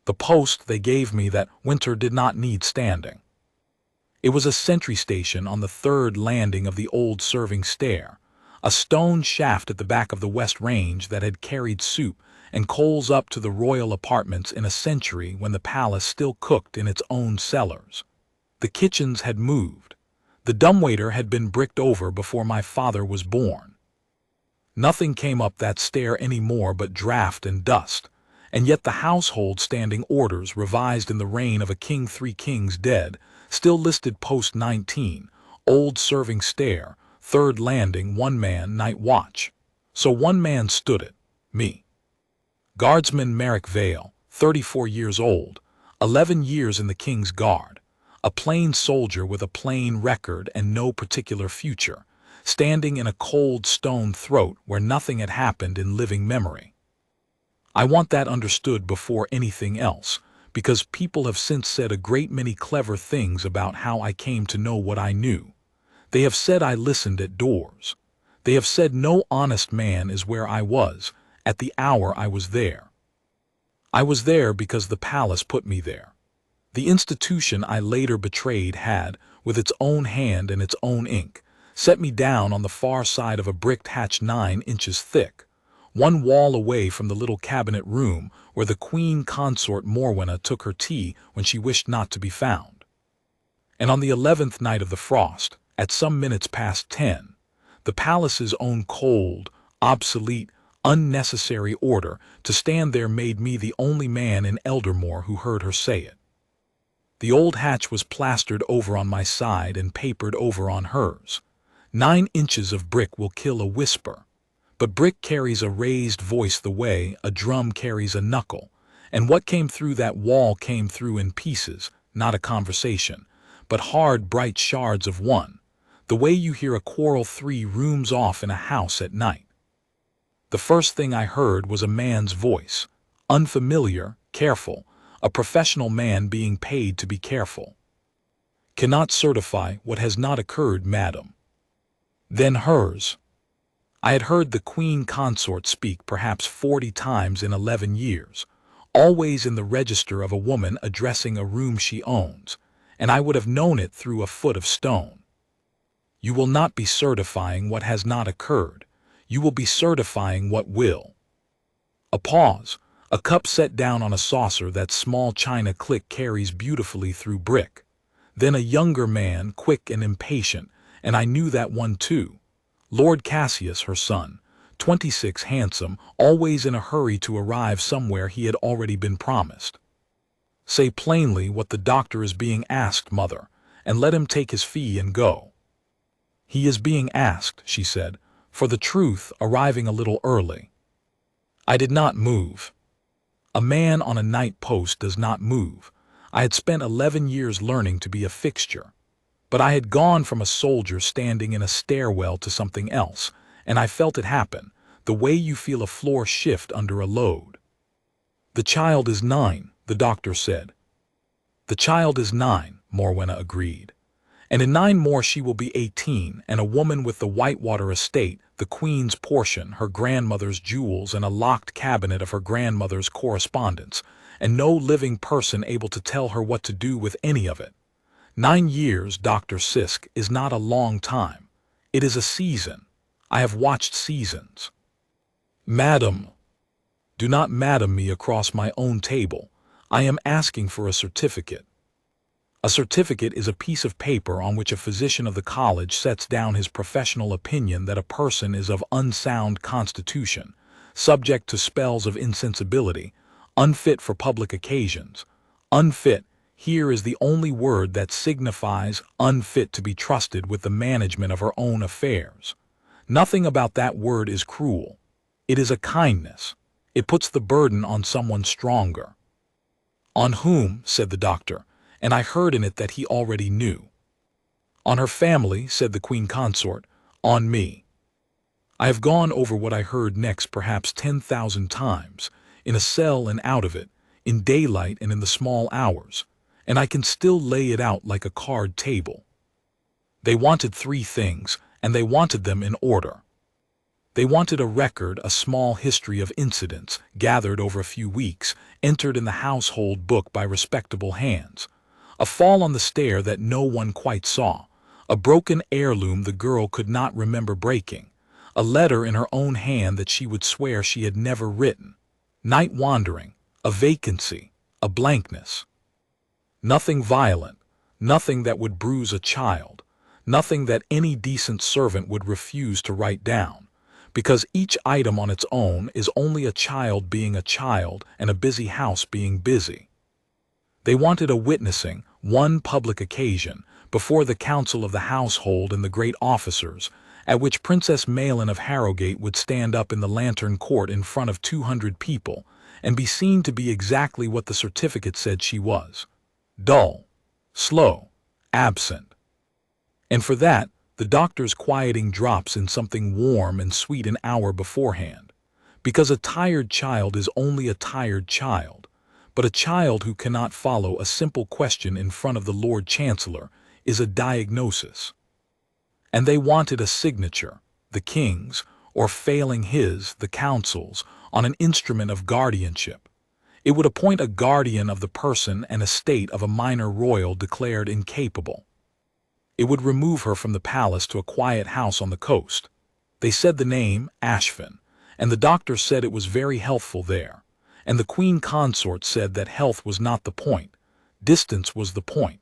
The post they gave me that winter did not need standing. It was a sentry station on the third landing of the old serving stair, a stone shaft at the back of the West Range that had carried soup and coals up to the royal apartments in a century when the palace still cooked in its own cellars. The kitchens had moved. The dumbwaiter had been bricked over before my father was born. Nothing came up that stair any more but draught and dust, and yet the household standing orders revised in the reign of a king 3 kings dead still listed post 19, old serving stair, third landing, one man, night watch. So one man stood it, me. Guardsman Merrick Vale, 34 years old, 11 years in the King's Guard, a plain soldier with a plain record and no particular future, standing in a cold stone throat where nothing had happened in living memory. I want that understood before anything else, because people have since said a great many clever things about how I came to know what I knew. They have said I listened at doors. They have said no honest man is where I was, at the hour I was there. I was there because the palace put me there. The institution I later betrayed had, with its own hand and its own ink, set me down on the far side of a bricked hatch 9 inches thick, one wall away from the little cabinet room where the Queen Consort Morwenna took her tea when she wished not to be found. And on the 11th night of the frost, at some minutes past 10, the palace's own cold, obsolete, unnecessary order to stand there made me the only man in Eldermore who heard her say it. The old hatch was plastered over on my side and papered over on hers. 9 inches of brick will kill a whisper, but brick carries a raised voice the way a drum carries a knuckle, and what came through that wall came through in pieces, not a conversation, but hard, bright shards of one, the way you hear a quarrel 3 rooms off in a house at night. The first thing I heard was a man's voice, unfamiliar, careful, a professional man being paid to be careful. Cannot certify what has not occurred, madam. Then hers. I had heard the Queen Consort speak perhaps 40 times in 11 years, always in the register of a woman addressing a room she owns, and I would have known it through a foot of stone. You will not be certifying what has not occurred. You will be certifying what will. A pause, a cup set down on a saucer that small china click carries beautifully through brick. Then a younger man, quick and impatient, and I knew that one too. Lord Cassius, her son, 26, handsome, always in a hurry to arrive somewhere he had already been promised. Say plainly what the doctor is being asked, mother, and let him take his fee and go. He is being asked, she said, for the truth, arriving a little early. I did not move. A man on a night post does not move. I had spent 11 years learning to be a fixture. But I had gone from a soldier standing in a stairwell to something else, and I felt it happen, the way you feel a floor shift under a load. The child is 9, the doctor said. The child is 9, Morwenna agreed. And in 9 more she will be 18, and a woman with the Whitewater estate, the Queen's portion, her grandmother's jewels, and a locked cabinet of her grandmother's correspondence, and no living person able to tell her what to do with any of it. 9 years, Dr. Sisk, is not a long time. It is a season. I have watched seasons. Madam, do not madam me across my own table. I am asking for a certificate. A certificate is a piece of paper on which a physician of the college sets down his professional opinion that a person is of unsound constitution, subject to spells of insensibility, unfit for public occasions. Unfit, here is the only word that signifies unfit to be trusted with the management of her own affairs. Nothing about that word is cruel. It is a kindness. It puts the burden on someone stronger. On whom, said the doctor, and I heard in it that he already knew. On her family, said the Queen Consort, on me. I have gone over what I heard next perhaps 10,000 times, in a cell and out of it, in daylight and in the small hours, and I can still lay it out like a card table. They wanted 3 things, and they wanted them in order. They wanted a record, a small history of incidents, gathered over a few weeks, entered in the household book by respectable hands. A fall on the stair that no one quite saw, a broken heirloom the girl could not remember breaking, a letter in her own hand that she would swear she had never written. Night wandering, a vacancy, a blankness. Nothing violent, nothing that would bruise a child, nothing that any decent servant would refuse to write down, because each item on its own is only a child being a child and a busy house being busy. They wanted a witnessing, one public occasion, before the council of the household and the great officers, at which Princess Maelin of Harrowgate would stand up in the lantern court in front of 200 people and be seen to be exactly what the certificate said she was: dull, slow, absent. And for that, the doctor's quieting drops in something warm and sweet an hour beforehand, because a tired child is only a tired child, but a child who cannot follow a simple question in front of the Lord Chancellor is a diagnosis. And they wanted a signature, the king's, or failing his, the council's, on an instrument of guardianship. It would appoint a guardian of the person and estate of a minor royal declared incapable. It would remove her from the palace to a quiet house on the coast. They said the name, Ashfin, and the doctor said it was very healthful there, and the Queen Consort said that health was not the point, distance was the point,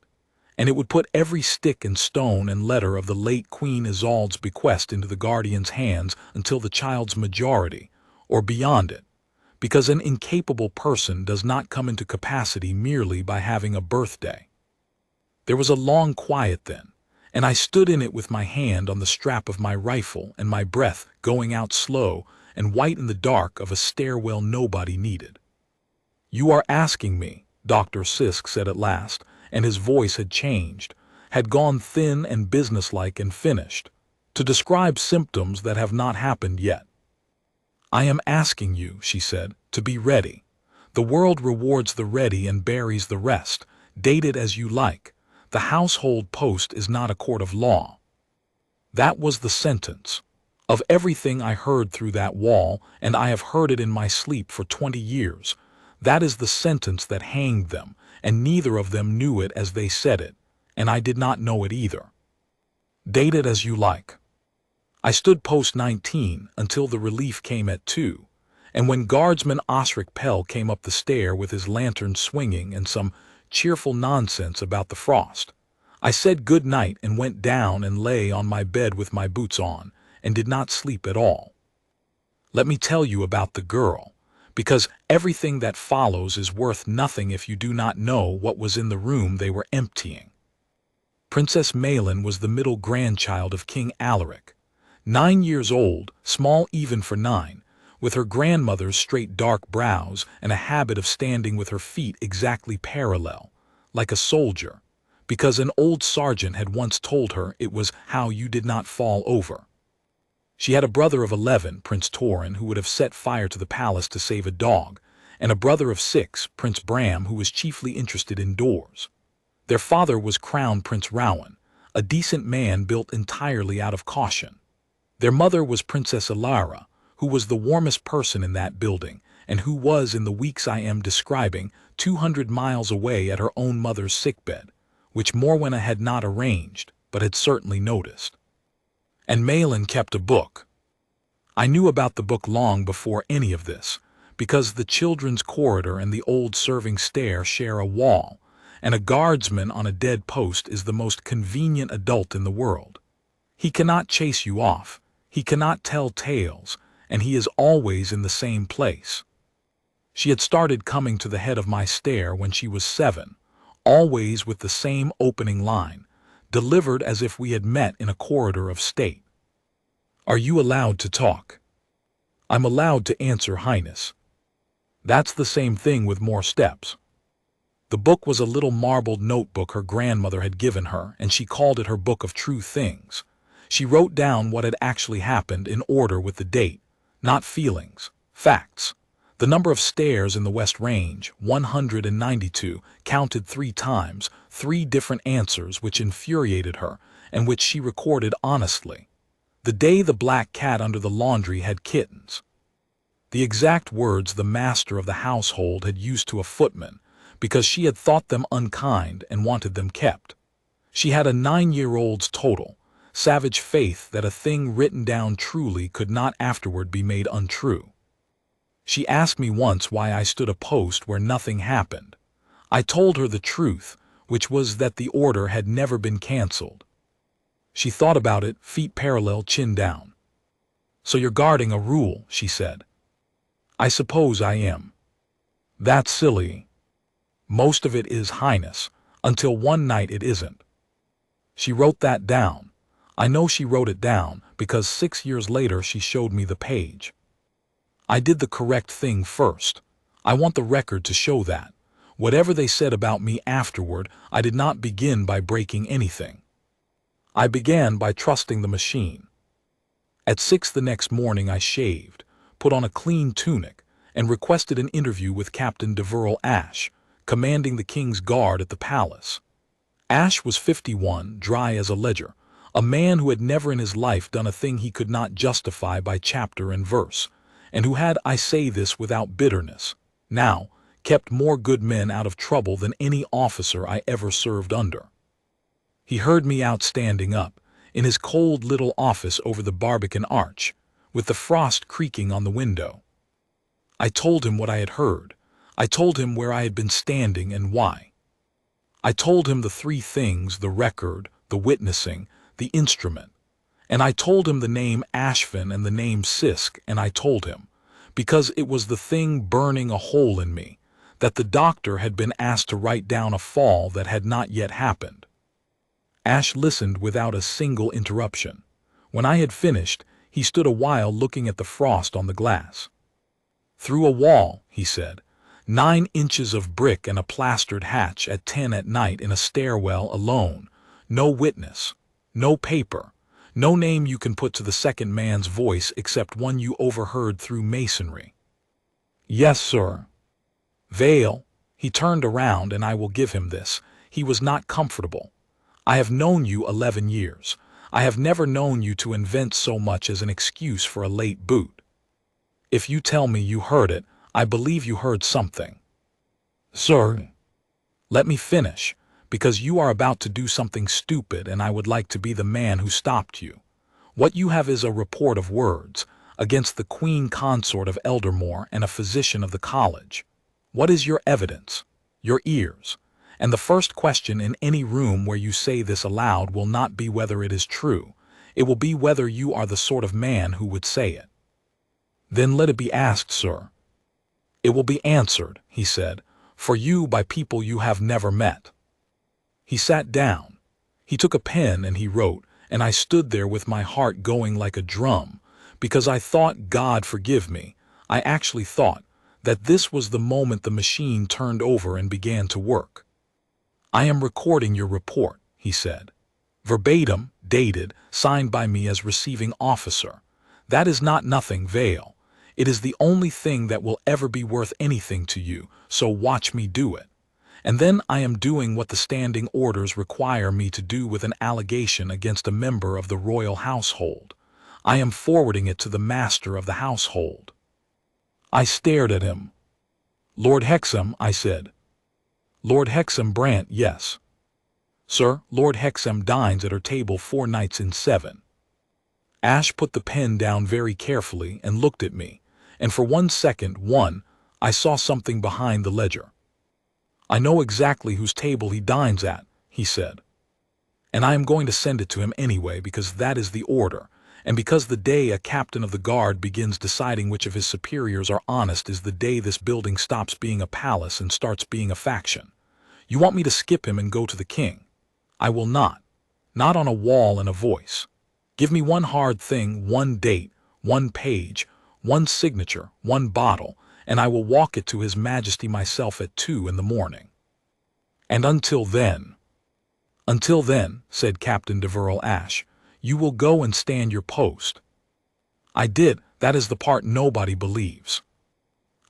and it would put every stick and stone and letter of the late Queen Isolde's bequest into the guardian's hands until the child's majority, or beyond it, because an incapable person does not come into capacity merely by having a birthday. There was a long quiet then, and I stood in it with my hand on the strap of my rifle and my breath going out slow and white in the dark of a stairwell nobody needed. "You are asking me," Dr. Sisk said at last, and his voice had changed, had gone thin and businesslike and finished, "to describe symptoms that have not happened yet." "I am asking you," she said, "to be ready. The world rewards the ready and buries the rest. Date it as you like. The household post is not a court of law." That was the sentence. Of everything I heard through that wall, and I have heard it in my sleep for 20 years, that is the sentence that hanged them, and neither of them knew it as they said it, and I did not know it either. Date it as you like. I stood post 19 until the relief came at 2, and when Guardsman Merrick Vale came up the stair with his lantern swinging and some cheerful nonsense about the frost, I said good night and went down and lay on my bed with my boots on, and did not sleep at all. Let me tell you about the girl, because everything that follows is worth nothing if you do not know what was in the room they were emptying. Princess Maelin was the middle grandchild of King Alaric, 9 years old, small even for 9, with her grandmother's straight dark brows and a habit of standing with her feet exactly parallel, like a soldier, because an old sergeant had once told her it was how you did not fall over. She had a brother of 11, Prince Torin, who would have set fire to the palace to save a dog, and a brother of 6, Prince Bram, who was chiefly interested in doors. Their father was Crown Prince Rowan, a decent man built entirely out of caution. Their mother was Princess Alara, who was the warmest person in that building, and who was, in the weeks I am describing, 200 miles away at her own mother's sickbed, which Morwenna had not arranged, but had certainly noticed. And Maelin kept a book. I knew about the book long before any of this, because the children's corridor and the old serving stair share a wall, and a guardsman on a dead post is the most convenient adult in the world. He cannot chase you off, he cannot tell tales, and he is always in the same place. She had started coming to the head of my stair when she was 7, always with the same opening line, delivered as if we had met in a corridor of state. "Are you allowed to talk?" "I'm allowed to answer, Highness." That's the same thing with more steps. The book was a little marbled notebook her grandmother had given her, and she called it her Book of True Things. She wrote down what had actually happened in order with the date, not feelings, facts. The number of stairs in the West Range, 192, counted 3 times, 3 different answers which infuriated her, and which she recorded honestly. The day the black cat under the laundry had kittens. The exact words the master of the household had used to a footman, because she had thought them unkind and wanted them kept. She had a 9-year-old's total, savage faith that a thing written down truly could not afterward be made untrue. She asked me once why I stood a post where nothing happened. I told her the truth, which was that the order had never been cancelled. She thought about it, feet parallel, chin down. "So you're guarding a rule," she said. "I suppose I am." "That's silly." "Most of it is, Highness, until one night it isn't." She wrote that down. I know she wrote it down because 6 years later she showed me the page. I did the correct thing first. I want the record to show that. Whatever they said about me afterward, I did not begin by breaking anything. I began by trusting the machine. At 6 the next morning I shaved, put on a clean tunic, and requested an interview with Captain Deverell Ashe, commanding the King's Guard at the palace. Ashe was 51, dry as a ledger, a man who had never in his life done a thing he could not justify by chapter and verse, and who had, I say this without bitterness, now kept more good men out of trouble than any officer I ever served under. He heard me out standing up, in his cold little office over the Barbican arch, with the frost creaking on the window. I told him what I had heard. I told him where I had been standing and why. I told him the 3 things: the record, the witnessing, the instrument. And I told him the name Ashfin and the name Sisk, and I told him, because it was the thing burning a hole in me, that the doctor had been asked to write down a fall that had not yet happened. Ashe listened without a single interruption. When I had finished, he stood a while looking at the frost on the glass. "Through a wall," he said, 9 inches of brick and a plastered hatch at 10 at night in a stairwell alone, no witness, no paper, no name you can put to the second man's voice except one you overheard through masonry." "Yes, sir." "Vale," he turned around, and I will give him this, he was not comfortable. "I have known you 11 years. I have never known you to invent so much as an excuse for a late boot. If you tell me you heard it, I believe you heard something." "Sir." "Let me finish, because you are about to do something stupid and I would like to be the man who stopped you. What you have is a report of words, against the Queen Consort of Eldermore and a physician of the college. What is your evidence? Your ears. And the first question in any room where you say this aloud will not be whether it is true. It will be whether you are the sort of man who would say it." "Then let it be asked, sir." "It will be answered," he said, "for you by people you have never met." He sat down. He took a pen and he wrote, and I stood there with my heart going like a drum, because I thought, God forgive me, I actually thought, that this was the moment the machine turned over and began to work. "I am recording your report," he said. "Verbatim, dated, signed by me as receiving officer. That is not nothing, Vale. It is the only thing that will ever be worth anything to you, so watch me do it. And then I am doing what the standing orders require me to do with an allegation against a member of the royal household. I am forwarding it to the master of the household." I stared at him. "Lord Hexam," I said. "Lord Hexam Brant, yes." "Sir, Lord Hexam dines at her table 4 nights in 7. Ashe put the pen down very carefully and looked at me, and for 1 second, I saw something behind the ledger. "I know exactly whose table he dines at," he said. "And I am going to send it to him anyway because that is the order, and because the day a captain of the guard begins deciding which of his superiors are honest is the day this building stops being a palace and starts being a faction. You want me to skip him and go to the king? I will not. Not on a wall and a voice. Give me one hard thing, 1 date, 1 page, 1 signature, 1 bottle, and I will walk it to His Majesty myself at 2 in the morning. And until then," said Captain Deverell Ashe, "you will go and stand your post." I did. That is the part nobody believes.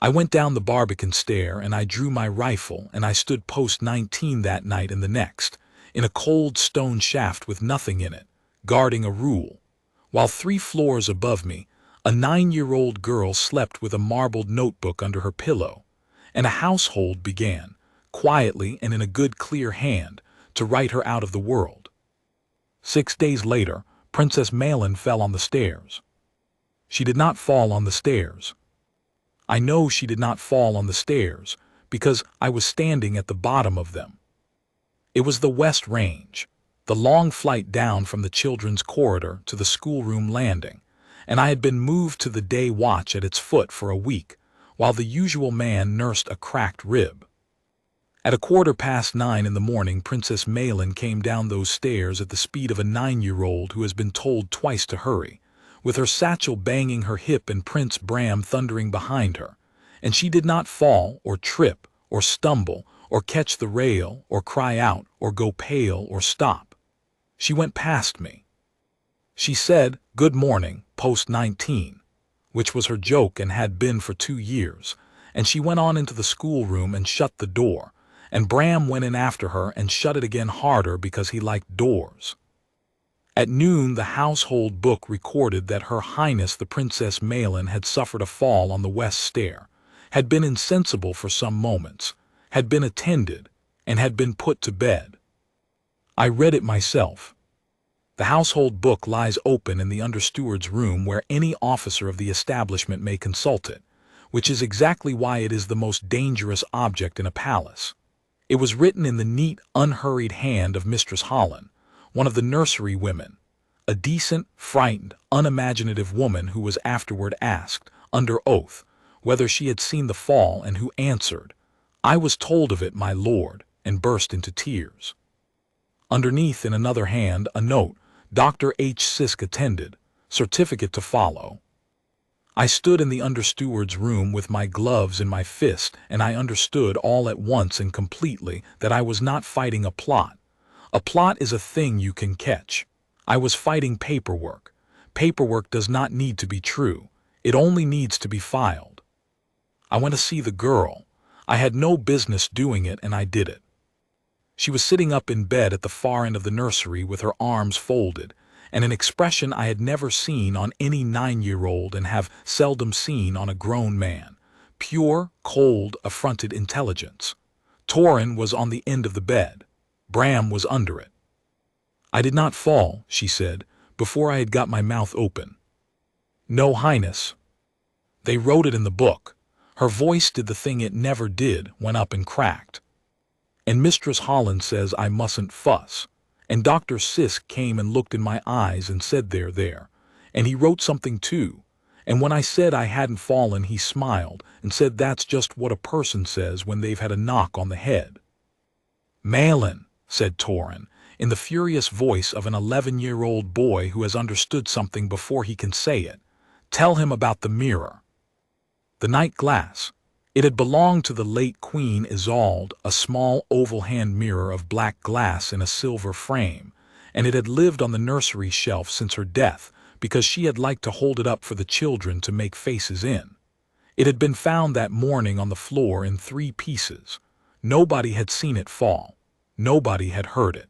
I went down the Barbican stair and I drew my rifle and I stood post 19 that night and the next, in a cold stone shaft with nothing in it, guarding a rule. while 3 floors above me, a 9-year-old girl slept with a marbled notebook under her pillow, and a household began, quietly and in a good clear hand, to write her out of the world. 6 days later, Princess Maelin fell on the stairs. She did not fall on the stairs. I know she did not fall on the stairs, because I was standing at the bottom of them. It was the West Range, the long flight down from the children's corridor to the schoolroom landing, and I had been moved to the day watch at its foot for a week, while the usual man nursed a cracked rib. At 9:15 in the morning, Princess Maelin came down those stairs at the speed of a 9-year-old who has been told twice to hurry, with her satchel banging her hip and Prince Bram thundering behind her, and she did not fall or trip or stumble or catch the rail or cry out or go pale or stop. She went past me. She said, "Good morning, post 19, which was her joke and had been for 2 years, and she went on into the schoolroom and shut the door, and Bram went in after her and shut it again harder because he liked doors. At noon, the household book recorded that Her Highness the Princess Maelin had suffered a fall on the west stair, had been insensible for some moments, had been attended, and had been put to bed. I read it myself. The household book lies open in the understeward's room where any officer of the establishment may consult it, which is exactly why it is the most dangerous object in a palace. It was written in the neat, unhurried hand of Mistress Holland, one of the nursery women, a decent, frightened, unimaginative woman who was afterward asked, under oath, whether she had seen the fall, and who answered, "I was told of it, my lord," and burst into tears. Underneath, in another hand, a note, "Dr. H. Sisk attended, certificate to follow." I stood in the understeward's room with my gloves in my fist, and I understood all at once and completely that I was not fighting a plot. A plot is a thing you can catch. I was fighting paperwork. Paperwork does not need to be true. It only needs to be filed. I went to see the girl. I had no business doing it, and I did it. She was sitting up in bed at the far end of the nursery with her arms folded, and an expression I had never seen on any 9-year-old and have seldom seen on a grown man. Pure, cold, affronted intelligence. Torin was on the end of the bed. Bram was under it. "I did not fall," she said, before I had got my mouth open. "No, Highness." They wrote it in the book. Her voice did the thing it never did, went up and cracked. "And Mistress Holland says I mustn't fuss. And Dr. Sisk came and looked in my eyes and said there. And he wrote something too. And when I said I hadn't fallen, he smiled and said that's just what a person says when they've had a knock on the head." "Maelin," said Torin, in the furious voice of an 11-year-old boy who has understood something before he can say it, "tell him about the mirror." The night glass. It had belonged to the late Queen Isolde, a small oval-hand mirror of black glass in a silver frame, and it had lived on the nursery shelf since her death because she had liked to hold it up for the children to make faces in. It had been found that morning on the floor in 3 pieces. Nobody had seen it fall. Nobody had heard it.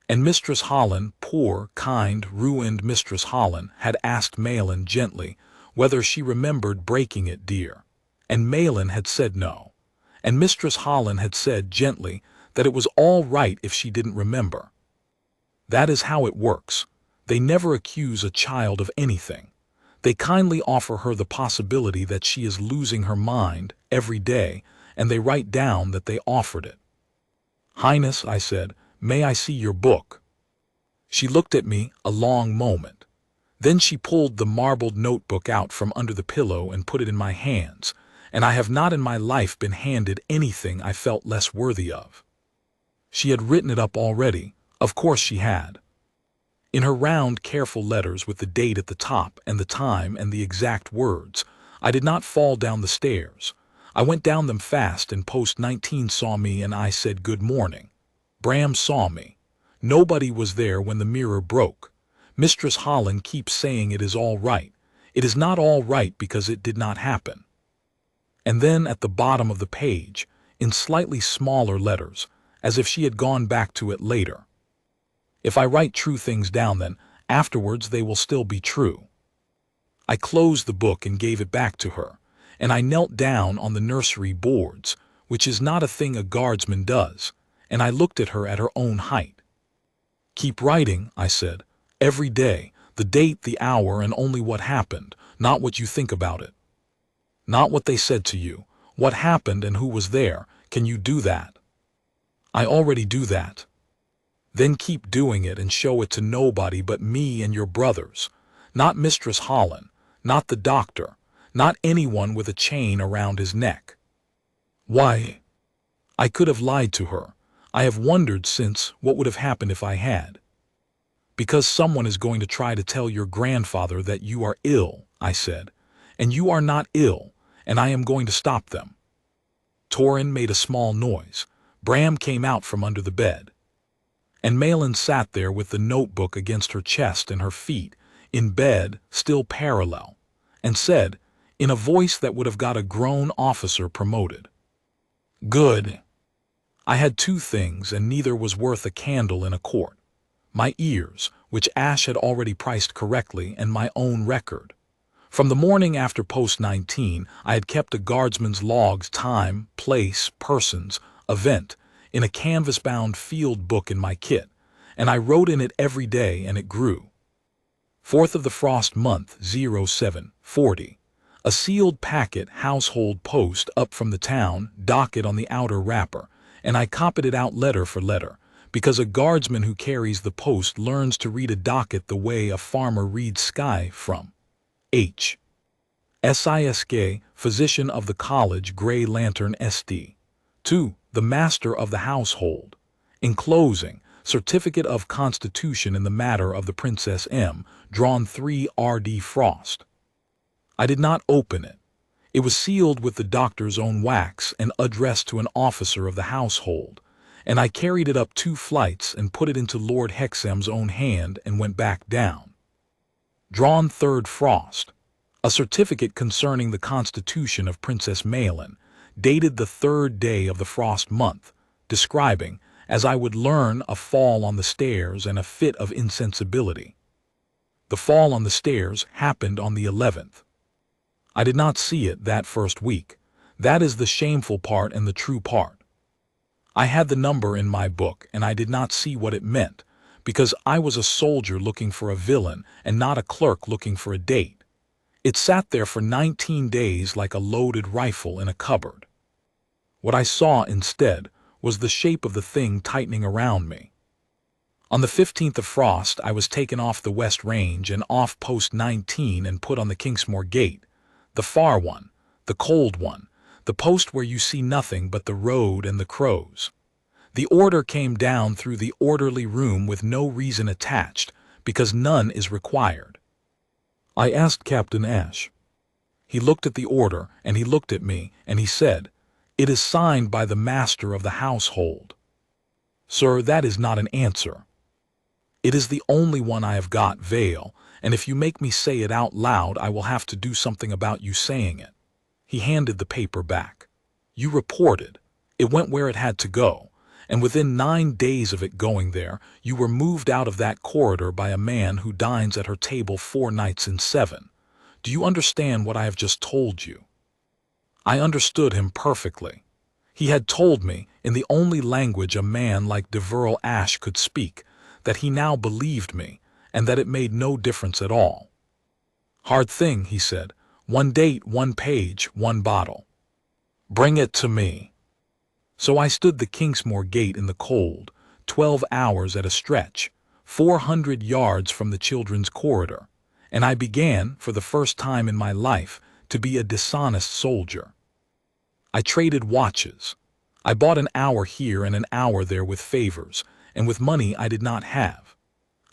And Mistress Holland, poor, kind, ruined Mistress Holland, had asked Maelin gently whether she remembered breaking it, dear. And Maelin had said no. And Mistress Holland had said gently that it was all right if she didn't remember. That is how it works. They never accuse a child of anything. They kindly offer her the possibility that she is losing her mind every day, and they write down that they offered it. "Highness," I said, "may I see your book?" She looked at me a long moment. Then she pulled the marbled notebook out from under the pillow and put it in my hands, and I have not in my life been handed anything I felt less worthy of. She had written it up already. Of course she had. In her round, careful letters with the date at the top and the time and the exact words. I did not fall down the stairs. I went down them fast, and post 19 saw me, and I said good morning. Bram saw me. Nobody was there when the mirror broke. Mistress Holland keeps saying it is all right. It is not all right because it did not happen. And then at the bottom of the page, in slightly smaller letters, as if she had gone back to it later. If I write true things down then, Afterwards they will still be true. I closed the book and gave it back to her, and I knelt down on the nursery boards, which is not a thing a guardsman does, and I looked at her at her own height. "Keep writing," I said, "every day, the date, the hour, and only what happened, not what you think about it. Not what they said to you, what happened and who was there. Can you do that?" "I already do that." "Then keep doing it and show it to nobody but me and your brothers, not Mistress Holland, not the doctor, not anyone with a chain around his neck." "Why?" I could have lied to her. I have wondered since what would have happened if I had. "Because someone is going to try to tell your grandfather that you are ill," I said, "and you are not ill, and I am going to stop them." Torin made a small noise. Bram came out from under the bed. And Maelin sat there with the notebook against her chest and her feet, in bed, still parallel, and said, in a voice that would have got a grown officer promoted, "Good." I had two things, and neither was worth a candle in a court. My ears, which Ash had already priced correctly, and my own record. From the morning after post 19, I had kept a guardsman's logs, time, place, persons, event, in a canvas-bound field book in my kit, and I wrote in it every day, and it grew. 4th of the frost month, 0740. A sealed packet, household post up from the town, docket on the outer wrapper, and I copied it out letter for letter, because a guardsman who carries the post learns to read a docket the way a farmer reads sky from H. Sisk, physician of the college, Grey Lantern SD. 2. The master of the household. Enclosing, certificate of constitution in the matter of the Princess M, drawn 3 RD Frost. I did not open it. It was sealed with the doctor's own wax and addressed to an officer of the household, and I carried it up 2 flights and put it into Lord Hexam's own hand and went back down. Drawn 3rd Frost. A certificate concerning the constitution of Princess Maelin, dated the 3rd day of the frost month, describing, as I would learn, a fall on the stairs and a fit of insensibility. The fall on the stairs happened on the 11th. I did not see it that first week. That is the shameful part and the true part. I had the number in my book, and I did not see what it meant, because I was a soldier looking for a villain and not a clerk looking for a date. It sat there for 19 days like a loaded rifle in a cupboard. What I saw instead was the shape of the thing tightening around me. On the 15th of frost I was taken off the West Range and off post 19 and put on the Kingsmore Gate, the far one, the cold one, the post where you see nothing but the road and the crows. The order came down through the orderly room with no reason attached, because none is required. I asked Captain Ash. He looked at the order, and he looked at me, and he said, "It is signed by the master of the household." Sir, that is not an answer. It is the only one I have got, Vale, and if you make me say it out loud, I will have to do something about you saying it. He handed the paper back. You reported. It went where it had to go, and within 9 days of it going there, you were moved out of that corridor by a man who dines at her table 4 nights in 7. Do you understand what I have just told you? I understood him perfectly. He had told me, in the only language a man like Deverell Ash could speak, that he now believed me, and that it made no difference at all. Hard thing, he said. 1 date, 1 page, 1 bottle. Bring it to me. So I stood the Kingsmore Gate in the cold, 12 hours at a stretch, 400 yards from the children's corridor, and I began, for the first time in my life, to be a dishonest soldier. I traded watches. I bought an hour here and an hour there with favors, and with money I did not have.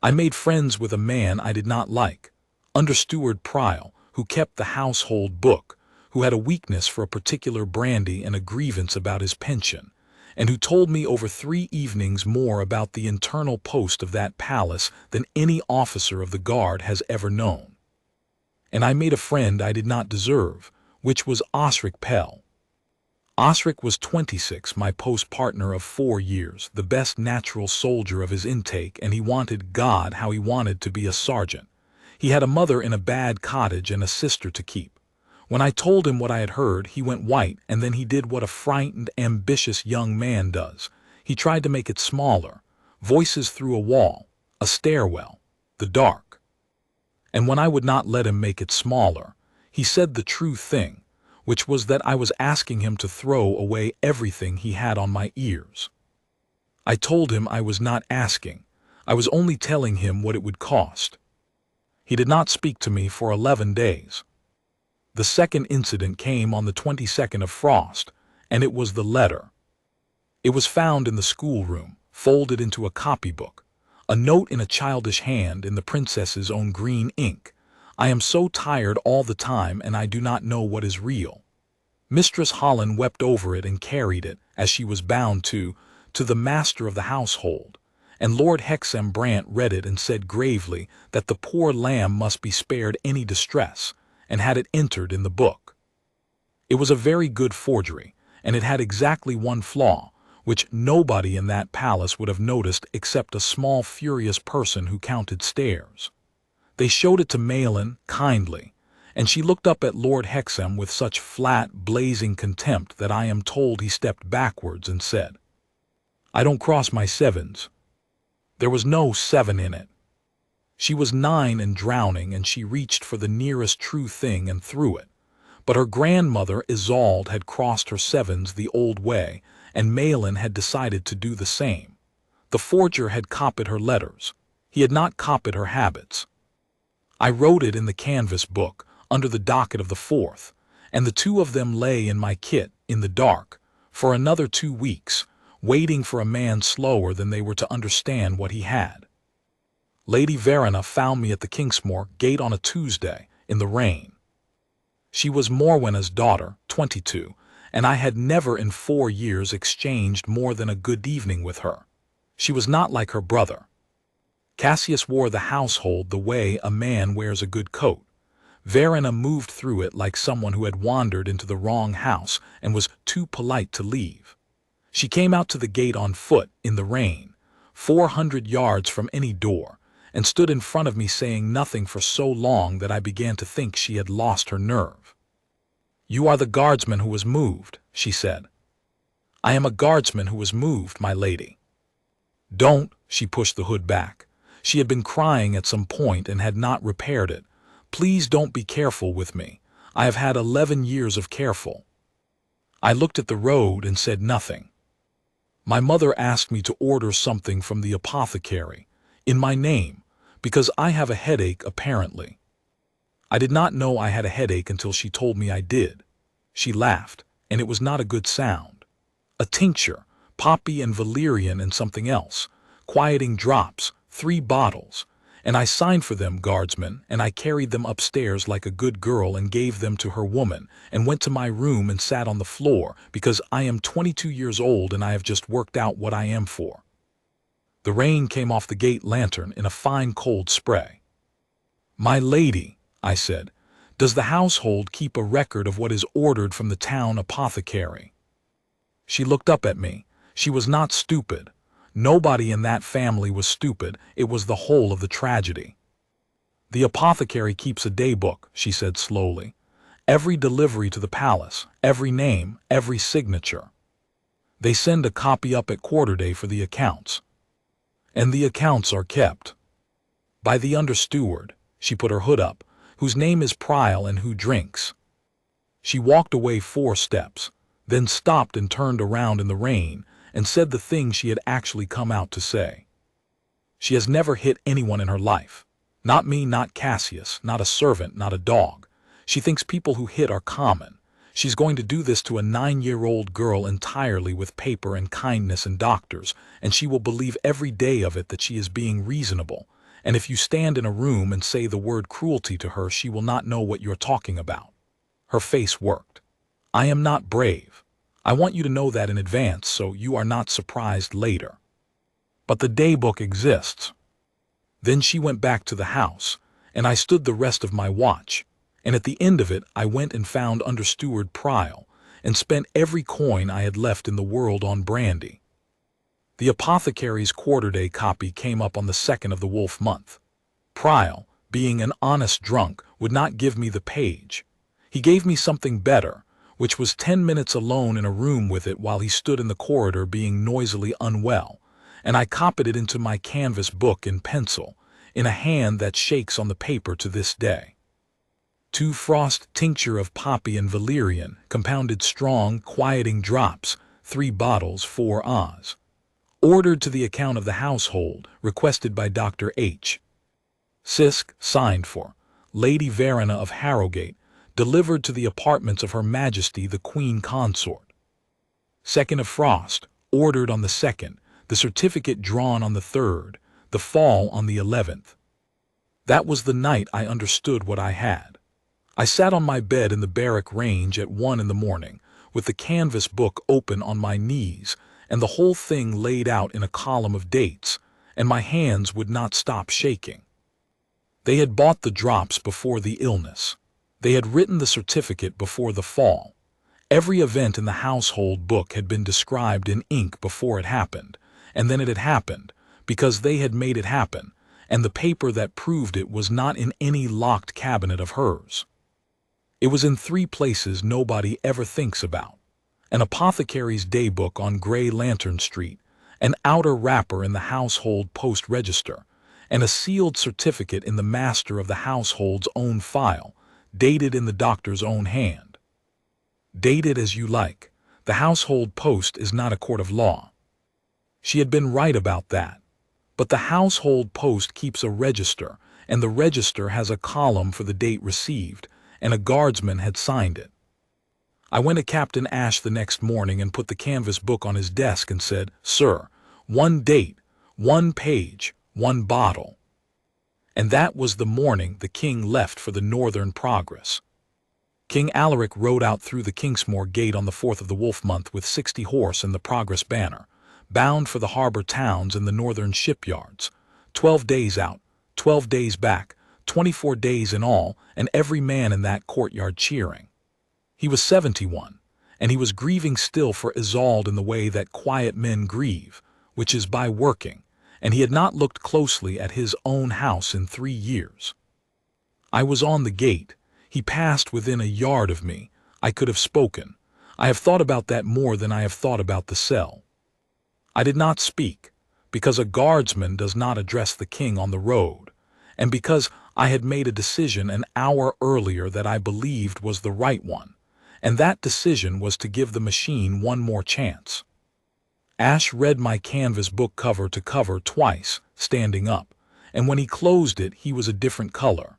I made friends with a man I did not like, Under Steward Prile, who kept the household book, who had a weakness for a particular brandy and a grievance about his pension, and who told me over 3 evenings more about the internal post of that palace than any officer of the guard has ever known. And I made a friend I did not deserve, which was Osric Pell. Osric was 26, my post-partner of 4 years, the best natural soldier of his intake, and he wanted God how he wanted to be a sergeant. He had a mother in a bad cottage and a sister to keep. When I told him what I had heard, he went white, and then he did what a frightened, ambitious young man does. He tried to make it smaller. Voices through a wall, a stairwell, the dark. And when I would not let him make it smaller, he said the true thing, which was that I was asking him to throw away everything he had on my ears. I told him I was not asking. I was only telling him what it would cost. He did not speak to me for 11 days. The second incident came on the 22nd of Frost, and it was the letter. It was found in the schoolroom, folded into a copybook, a note in a childish hand in the princess's own green ink. I am so tired all the time, and I do not know what is real. Mistress Holland wept over it and carried it, as she was bound to the master of the household, and Lord Hexam Brant read it and said gravely that the poor lamb must be spared any distress, and had it entered in the book. It was a very good forgery, and it had exactly one flaw, which nobody in that palace would have noticed except a small furious person who counted stairs. They showed it to Maelin kindly, and she looked up at Lord Hexam with such flat, blazing contempt that I am told he stepped backwards and said, "I don't cross my sevens." There was no 7 in it. She was 9 and drowning, and she reached for the nearest true thing and threw it. But her grandmother Isolde had crossed her sevens the old way, and Maelin had decided to do the same. The forger had copied her letters. He had not copied her habits. I wrote it in the canvas book, under the docket of the 4th, and the 2 of them lay in my kit, in the dark, for another 2 weeks, waiting for a man slower than they were to understand what he had. Lady Verena found me at the Kingsmore gate on a Tuesday, in the rain. She was Morwenna's daughter, 22, and I had never in 4 years exchanged more than a good evening with her. She was not like her brother. Cassius wore the household the way a man wears a good coat. Verena moved through it like someone who had wandered into the wrong house and was too polite to leave. She came out to the gate on foot, in the rain, 400 yards from any door, and stood in front of me saying nothing for so long that I began to think she had lost her nerve. "You are the guardsman who was moved," she said. "I am a guardsman who was moved, my lady." "Don't," she pushed the hood back. She had been crying at some point and had not repaired it. "Please don't be careful with me. I have had 11 years of careful." I looked at the road and said nothing. My mother asked me to order something from the apothecary, in my name, because I have a headache apparently. I did not know I had a headache until she told me I did. She laughed, and it was not a good sound. A tincture, poppy and valerian and something else, quieting drops, 3 bottles, and I signed for them, guardsman, and I carried them upstairs like a good girl and gave them to her woman, and went to my room and sat on the floor, because I am 22 years old and I have just worked out what I am for. The rain came off the gate lantern in a fine cold spray. "My lady," I said, "does the household keep a record of what is ordered from the town apothecary?" She looked up at me. She was not stupid. Nobody in that family was stupid. It was the whole of the tragedy. "The apothecary keeps a daybook," she said slowly. "Every delivery to the palace, every name, every signature. They send a copy up at quarter-day for the accounts. And the accounts are kept by the under-steward," she put her hood up, "whose name is Prial and who drinks." She walked away 4 steps, then stopped and turned around in the rain, and said the thing she had actually come out to say. "She has never hit anyone in her life. Not me, not Cassius, not a servant, not a dog. She thinks people who hit are common. She's going to do this to a 9-year-old girl entirely with paper and kindness and doctors, and she will believe every day of it that she is being reasonable, and if you stand in a room and say the word cruelty to her, she will not know what you're talking about." Her face worked. "I am not brave. I want you to know that in advance so you are not surprised later. But the daybook exists." Then she went back to the house, and I stood the rest of my watch, and at the end of it I went and found Under-Steward Prial, and spent every coin I had left in the world on brandy. The apothecary's quarter-day copy came up on the 2nd of the wolf month. Prial, being an honest drunk, would not give me the page. He gave me something better, which was 10 minutes alone in a room with it while he stood in the corridor being noisily unwell, and I copied it into my canvas book in pencil, in a hand that shakes on the paper to this day. 2 frost tincture of poppy and valerian, compounded strong, quieting drops, 3 bottles, 4 Oz. Ordered to the account of the household, requested by Dr. H. Sisk, signed for Lady Verena of Harrowgate, delivered to the apartments of Her Majesty the Queen Consort. 2nd of Frost, ordered on the 2nd, the certificate drawn on the 3rd, the fall on the 11th. That was the night I understood what I had. I sat on my bed in the barrack range at 1 in the morning, with the canvas book open on my knees, and the whole thing laid out in a column of dates, and my hands would not stop shaking. They had bought the drops before the illness. They had written the certificate before the fall. Every event in the household book had been described in ink before it happened, and then it had happened, because they had made it happen, and the paper that proved it was not in any locked cabinet of hers. It was in 3 places nobody ever thinks about: an apothecary's daybook on Grey Lantern Street, an outer wrapper in the household post register, and a sealed certificate in the master of the household's own file, dated in the doctor's own hand. Date it as you like. The household post is not a court of law. She had been right about that. But the household post keeps a register, and the register has a column for the date received, and a guardsman had signed it. I went to Captain Ash the next morning and put the canvas book on his desk and said, "Sir, 1 date, 1 page, 1 bottle." And that was the morning the king left for the northern progress. King Alaric rode out through the Kingsmore Gate on the 4th of the wolf month with 60 horse and the progress banner, bound for the harbor towns and the northern shipyards. 12 days out, 12 days back, 24 days in all, and every man in that courtyard cheering. He was 71, and he was grieving still for Isolde in the way that quiet men grieve, which is by working, and he had not looked closely at his own house in 3 years. I was on the gate. He passed within a yard of me. I could have spoken. I have thought about that more than I have thought about the cell. I did not speak, because a guardsman does not address the king on the road, and because I had made a decision an hour earlier that I believed was the right one, and that decision was to give the machine one more chance. Ash read my canvas book cover to cover twice, standing up, and when he closed it he was a different color.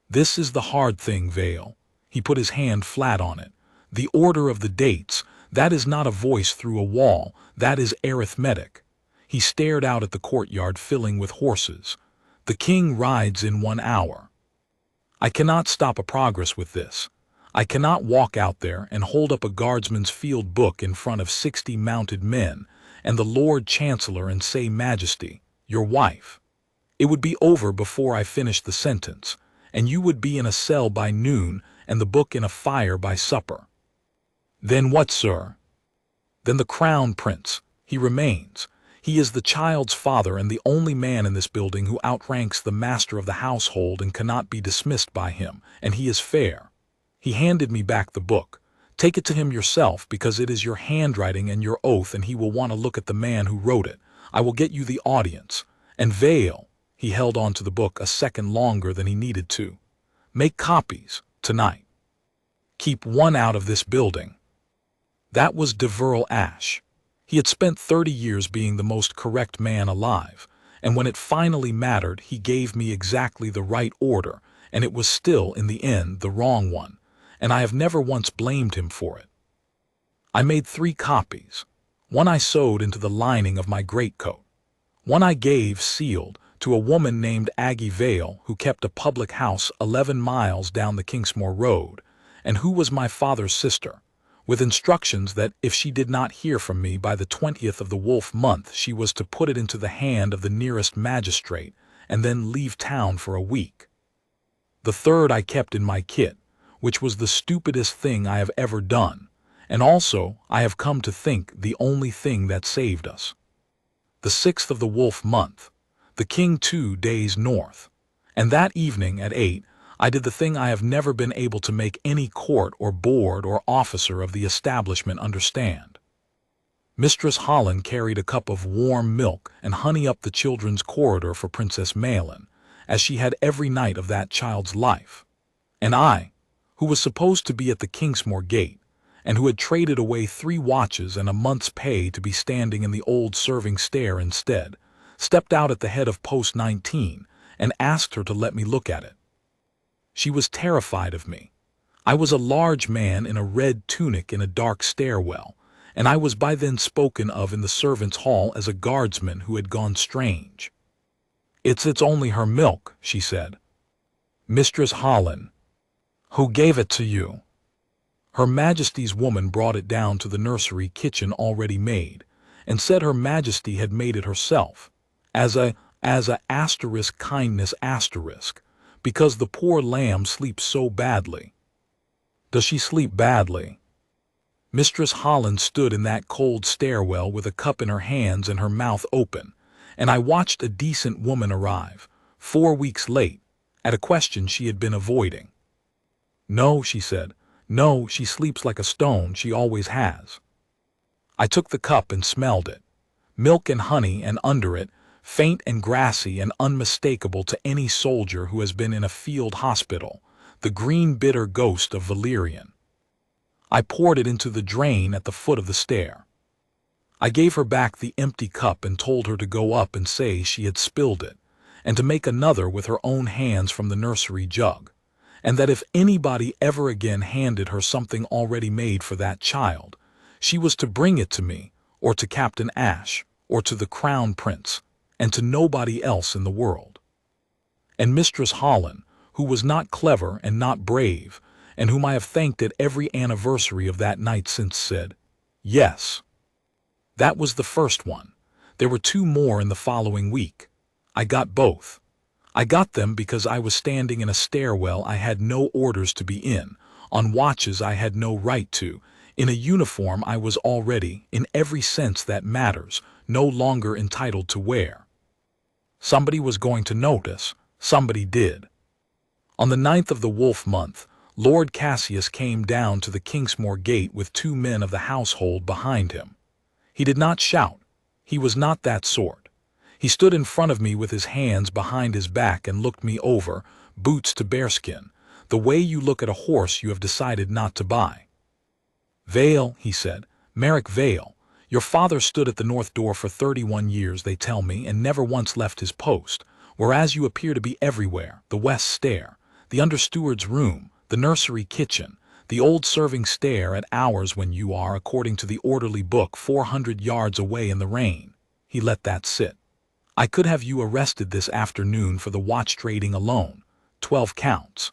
"This is the hard thing, Vale." He put his hand flat on it. "The order of the dates, that is not a voice through a wall, that is arithmetic." He stared out at the courtyard filling with horses. "The king rides in 1 hour. I cannot stop a progress with this. I cannot walk out there and hold up a guardsman's field book in front of 60 mounted men and the Lord Chancellor and say, 'Majesty, your wife.' It would be over before I finished the sentence, and you would be in a cell by noon and the book in a fire by supper. Then what, sir? Then the Crown Prince. He remains. He is the child's father and the only man in this building who outranks the master of the household and cannot be dismissed by him, and he is fair. He handed me back the book. Take it to him yourself, because it is your handwriting and your oath, and he will want to look at the man who wrote it. I will get you the audience. And Vale," he held on to the book a second longer than he needed to, "make copies, tonight. Keep 1 out of this building." That was Deverell Ash. He had spent 30 years being the most correct man alive, and when it finally mattered, he gave me exactly the right order, and it was still, in the end, the wrong one, and I have never once blamed him for it. I made 3 copies. One I sewed into the lining of my greatcoat. One I gave, sealed, to a woman named Aggie Vale, who kept a public house 11 miles down the Kingsmore Road, and who was my father's sister, with instructions that if she did not hear from me by the 20th of the wolf month, she was to put it into the hand of the nearest magistrate and then leave town for a week. The 3rd I kept in my kit, which was the stupidest thing I have ever done, and also, I have come to think, the only thing that saved us. The 6th of the wolf month, the king 2 days north, and that evening at 8, I did the thing I have never been able to make any court or board or officer of the establishment understand. Mistress Holland carried a cup of warm milk and honey up the children's corridor for Princess Maelin, as she had every night of that child's life. And I, who was supposed to be at the Kingsmore gate, and who had traded away 3 watches and a month's pay to be standing in the old serving stair instead, stepped out at the head of post 19 and asked her to let me look at it. She was terrified of me. I was a large man in a red tunic in a dark stairwell, and I was by then spoken of in the servants' hall as a guardsman who had gone strange. It's only her milk," she said. "Mistress Holland." "Who gave it to you?" "Her Majesty's woman brought it down to the nursery kitchen already made, and said Her Majesty had made it herself, as a asterisk kindness asterisk, because the poor lamb sleeps so badly." "Does she sleep badly?" Mistress Holland stood in that cold stairwell with a cup in her hands and her mouth open, and I watched a decent woman arrive, 4 weeks late, at a question she had been avoiding. "No," she said. "No, she sleeps like a stone, she always has." I took the cup and smelled it. Milk and honey, and under it, faint and grassy and unmistakable to any soldier who has been in a field hospital, the green bitter ghost of valerian. I poured it into the drain at the foot of the stair. I gave her back the empty cup and told her to go up and say she had spilled it, and to make another with her own hands from the nursery jug, and that if anybody ever again handed her something already made for that child, she was to bring it to me, or to Captain Ash, or to the Crown Prince, and to nobody else in the world. And Mistress Holland, who was not clever and not brave, and whom I have thanked at every anniversary of that night since, said, "Yes." That was the first one. There were 2 more in the following week. I got both. I got them because I was standing in a stairwell I had no orders to be in, on watches I had no right to, in a uniform I was already, in every sense that matters, no longer entitled to wear. Somebody was going to notice. Somebody did. On the 9th of the wolf month, Lord Cassius came down to the Kingsmore gate with 2 men of the household behind him. He did not shout. He was not that sort. He stood in front of me with his hands behind his back and looked me over, boots to bearskin, the way you look at a horse you have decided not to buy. "Vale," he said, "Merrick Vale. Your father stood at the north door for 31 years, they tell me, and never once left his post, whereas you appear to be everywhere, the west stair, the under-steward's room, the nursery kitchen, the old serving stair at hours when you are, according to the orderly book, 400 yards away in the rain." He let that sit. "I could have you arrested this afternoon for the watch trading alone, 12 counts.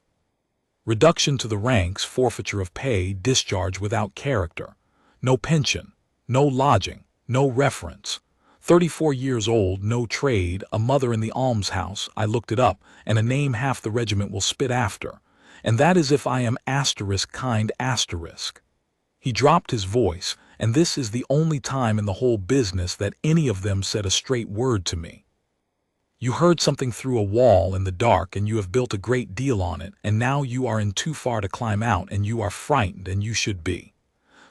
Reduction to the ranks, forfeiture of pay, discharge without character, no pension, no lodging, no reference. 34 years old, no trade, a mother in the almshouse, I looked it up, and a name half the regiment will spit after. And that is if I am asterisk kind asterisk." He dropped his voice, and this is the only time in the whole business that any of them said a straight word to me. "You heard something through a wall in the dark, and you have built a great deal on it, and now you are in too far to climb out, and you are frightened, and you should be.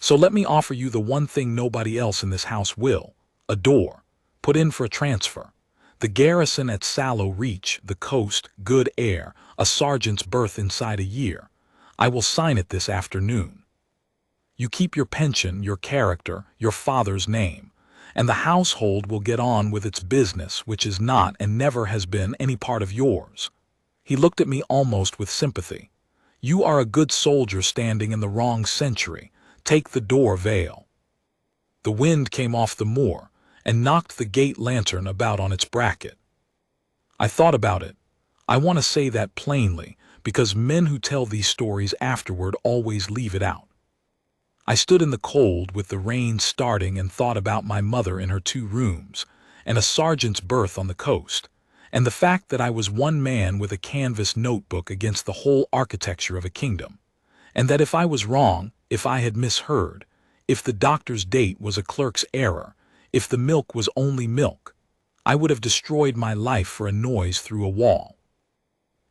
So let me offer you the one thing nobody else in this house will, a door, put in for a transfer. The garrison at Sallow Reach, the coast, good air, a sergeant's berth inside a year. I will sign it this afternoon. You keep your pension, your character, your father's name, and the household will get on with its business, which is not and never has been any part of yours." He looked at me almost with sympathy. "You are a good soldier standing in the wrong century. Take the door, Vale." The wind came off the moor and knocked the gate lantern about on its bracket. I thought about it. I want to say that plainly, because men who tell these stories afterward always leave it out. I stood in the cold with the rain starting and thought about my mother in her 2 rooms, and a sergeant's berth on the coast, and the fact that I was one man with a canvas notebook against the whole architecture of a kingdom, and that if I was wrong, if I had misheard, if the doctor's date was a clerk's error, if the milk was only milk, I would have destroyed my life for a noise through a wall.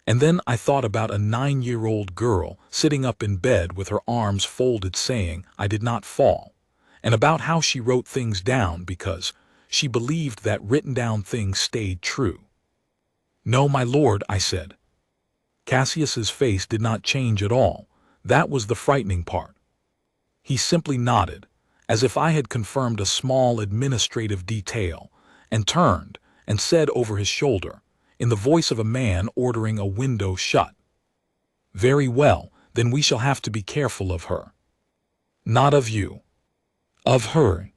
And then I thought about a 9-year-old girl sitting up in bed with her arms folded saying, "I did not fall," and about how she wrote things down because she believed that written down things stayed true. "No, my lord," I said. Cassius's face did not change at all. That was the frightening part. He simply nodded, as if I had confirmed a small administrative detail, and turned and said over his shoulder, in the voice of a man ordering a window shut, "Very well, then we shall have to be careful of her." "Not of you. Of her."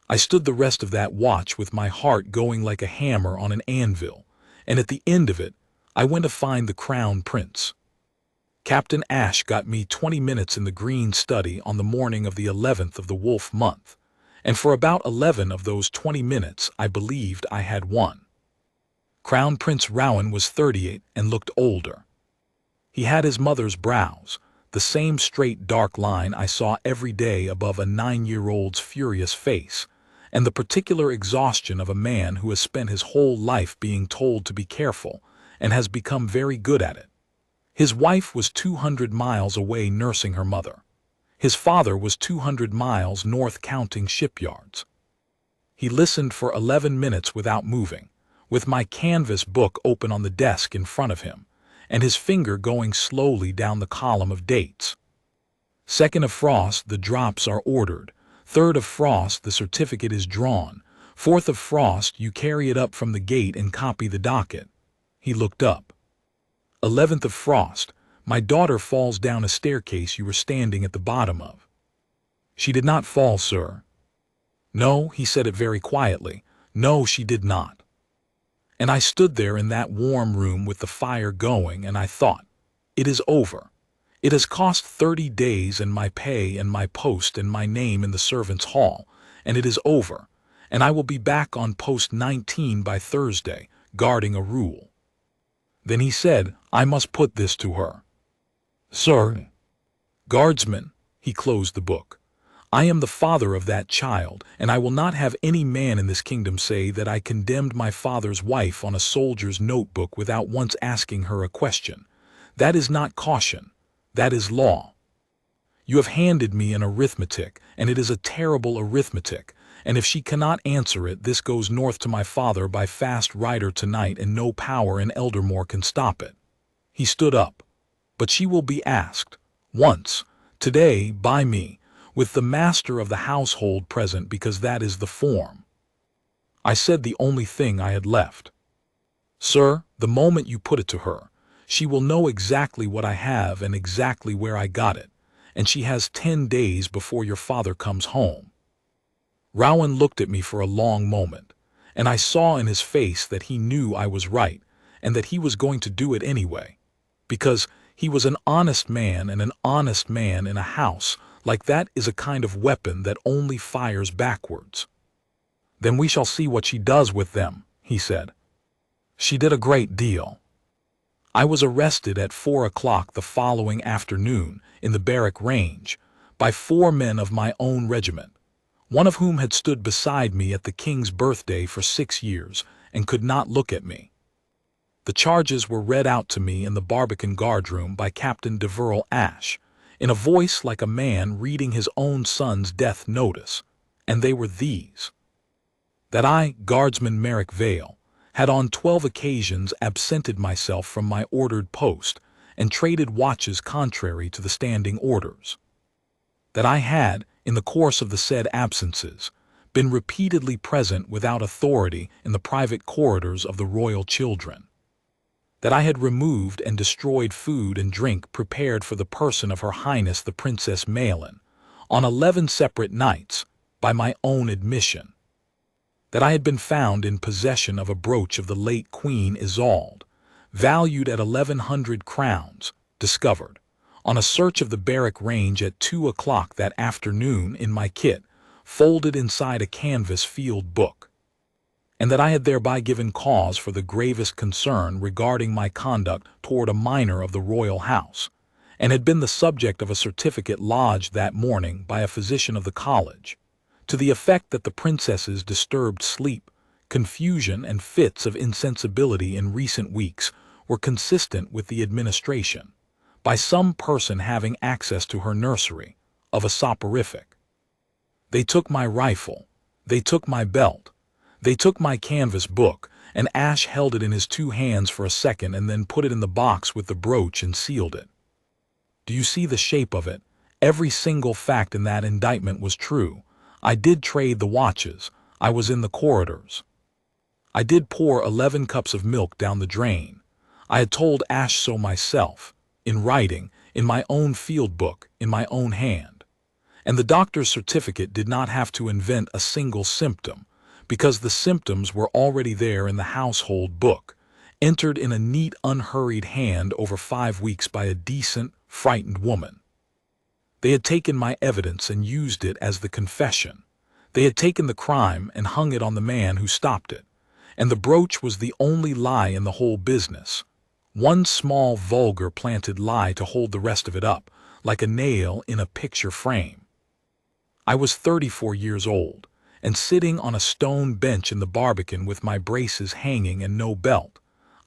I stood the rest of that watch with my heart going like a hammer on an anvil, and at the end of it, I went to find the Crown Prince. Captain Ash got me 20 minutes in the green study on the morning of the 11th of the Wolf month, and for about 11 of those 20 minutes I believed I had won. Crown Prince Rowan was 38 and looked older. He had his mother's brows, the same straight dark line I saw every day above a 9-year-old's furious face, and the particular exhaustion of a man who has spent his whole life being told to be careful and has become very good at it. His wife was 200 miles away nursing her mother. His father was 200 miles north counting shipyards. He listened for 11 minutes without moving, with my canvas book open on the desk in front of him, and his finger going slowly down the column of dates. 2nd of frost, the drops are ordered. 3rd of frost, the certificate is drawn. 4th of frost, you carry it up from the gate and copy the docket. He looked up. 11th of frost, my daughter falls down a staircase you were standing at the bottom of. She did not fall, sir. No, he said it very quietly. No, she did not. And I stood there in that warm room with the fire going, and I thought, it is over. It has cost 30 days and my pay and my post and my name in the servants' hall, and it is over, and I will be back on post 19 by Thursday, guarding a rule. Then he said, I must put this to her. Sir. Guardsman, he closed the book. I am the father of that child, and I will not have any man in this kingdom say that I condemned my father's wife on a soldier's notebook without once asking her a question. That is not caution. That is law. You have handed me an arithmetic, and it is a terrible arithmetic, and if she cannot answer it, this goes north to my father by fast rider tonight, and no power in Eldermore can stop it. He stood up. But she will be asked, once, today, by me, with the master of the household present, because that is the form. I said the only thing I had left. Sir, the moment you put it to her, she will know exactly what I have and exactly where I got it, and she has 10 days before your father comes home. Rowan looked at me for a long moment, and I saw in his face that he knew I was right, and that he was going to do it anyway, because he was an honest man, and an honest man in a house like that is a kind of weapon that only fires backwards. Then we shall see what she does with them, he said. She did a great deal. I was arrested at 4 o'clock the following afternoon in the barrack range by 4 men of my own regiment, one of whom had stood beside me at the king's birthday for 6 years and could not look at me. The charges were read out to me in the Barbican guardroom by Captain Deverell Ash, in a voice like a man reading his own son's death notice, and they were these: that I, Guardsman Merrick Vale, had on 12 occasions absented myself from my ordered post and traded watches contrary to the standing orders. That I had, in the course of the said absences, been repeatedly present without authority in the private corridors of the royal children. That I had removed and destroyed food and drink prepared for the person of Her Highness the Princess Maelin, on 11 separate nights, by my own admission. That I had been found in possession of a brooch of the late Queen Isolde, valued at 1,100 crowns, discovered, on a search of the barrack range at 2 o'clock that afternoon in my kit, folded inside a canvas field book. And that I had thereby given cause for the gravest concern regarding my conduct toward a minor of the royal house, and had been the subject of a certificate lodged that morning by a physician of the college, to the effect that the princess's disturbed sleep, confusion, and fits of insensibility in recent weeks were consistent with the administration, by some person having access to her nursery, of a soporific. They took my rifle, they took my belt, they took my canvas book, and Ash held it in his 2 hands for a second and then put it in the box with the brooch and sealed it. Do you see the shape of it? Every single fact in that indictment was true. I did trade the watches. I was in the corridors. I did pour 11 cups of milk down the drain. I had told Ash so myself, in writing, in my own field book, in my own hand. And the doctor's certificate did not have to invent a single symptom, because the symptoms were already there in the household book, entered in a neat, unhurried hand over 5 weeks by a decent, frightened woman. They had taken my evidence and used it as the confession. They had taken the crime and hung it on the man who stopped it. And the brooch was the only lie in the whole business. One small, vulgar, planted lie to hold the rest of it up, like a nail in a picture frame. I was 34 years old, and sitting on a stone bench in the barbican with my braces hanging and no belt.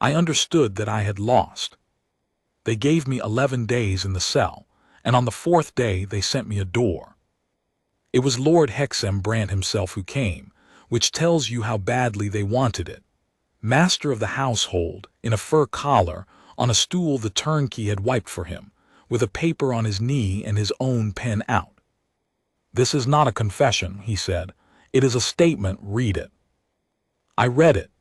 I understood that I had lost. They gave me 11 days in the cell, and on the 4th day they sent me a door. It was Lord Hexam Brant himself who came, which tells you how badly they wanted it. Master of the household, in a fur collar, on a stool the turnkey had wiped for him, with a paper on his knee and his own pen out. "This is not a confession," he said. "It is a statement. Read it." I read it.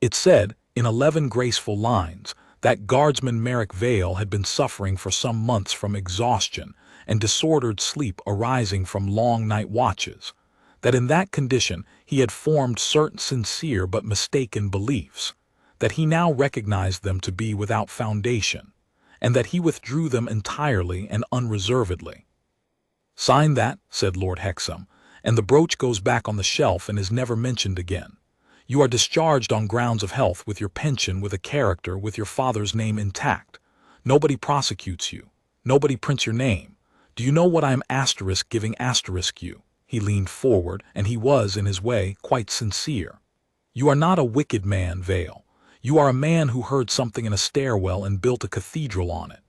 It said, in 11 graceful lines, that Guardsman Merrick Vale had been suffering for some months from exhaustion and disordered sleep arising from long night watches, that in that condition he had formed certain sincere but mistaken beliefs, that he now recognized them to be without foundation, and that he withdrew them entirely and unreservedly. "Sign that," said Lord Hexam, "and the brooch goes back on the shelf and is never mentioned again. You are discharged on grounds of health with your pension, with a character, with your father's name intact. Nobody prosecutes you. Nobody prints your name. Do you know what I am giving you?" He leaned forward, and he was, in his way, quite sincere. "You are not a wicked man, Vale. You are a man who heard something in a stairwell and built a cathedral on it.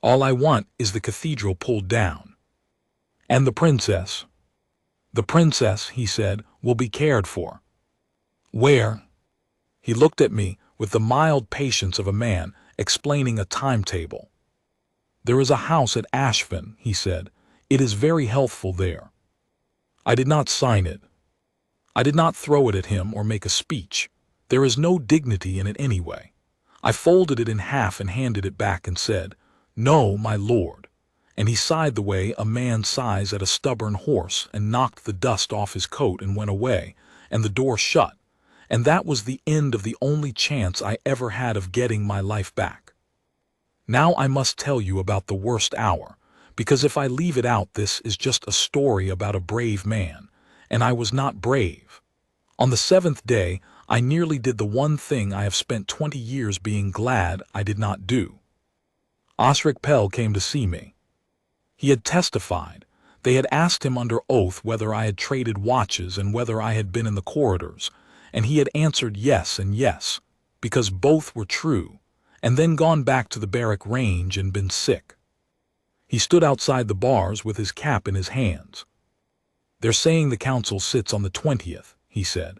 All I want is the cathedral pulled down. And the princess?" "The princess," he said, "will be cared for." "Where?" He looked at me with the mild patience of a man explaining a timetable. "There is a house at Ashford," he said. "It is very healthful there." I did not sign it. I did not throw it at him or make a speech. There is no dignity in it anyway. I folded it in half and handed it back and said, "No, my lord." And he sighed the way a man sighs at a stubborn horse and knocked the dust off his coat and went away, and the door shut. And that was the end of the only chance I ever had of getting my life back. Now I must tell you about the worst hour, because if I leave it out, this is just a story about a brave man, and I was not brave. On the 7th day, I nearly did the one thing I have spent 20 years being glad I did not do. Osric Pell came to see me. He had testified. They had asked him under oath whether I had traded watches and whether I had been in the corridors, and he had answered yes and yes, because both were true, and then gone back to the barrack range and been sick. He stood outside the bars with his cap in his hands. "They're saying the council sits on the 20th, he said.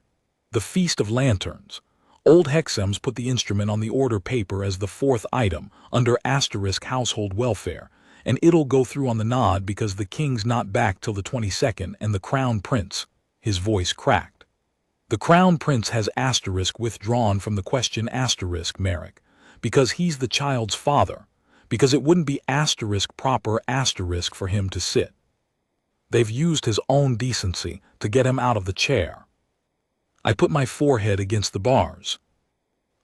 "The Feast of Lanterns. Old Hexam's put the instrument on the order paper as the 4th item, under * household welfare, and it'll go through on the nod because the king's not back till the 22nd, and the crown prince," his voice cracked. "The crown prince has * withdrawn from the question * Merrick, because he's the child's father, because it wouldn't be * proper * for him to sit. They've used his own decency to get him out of the chair." I put my forehead against the bars.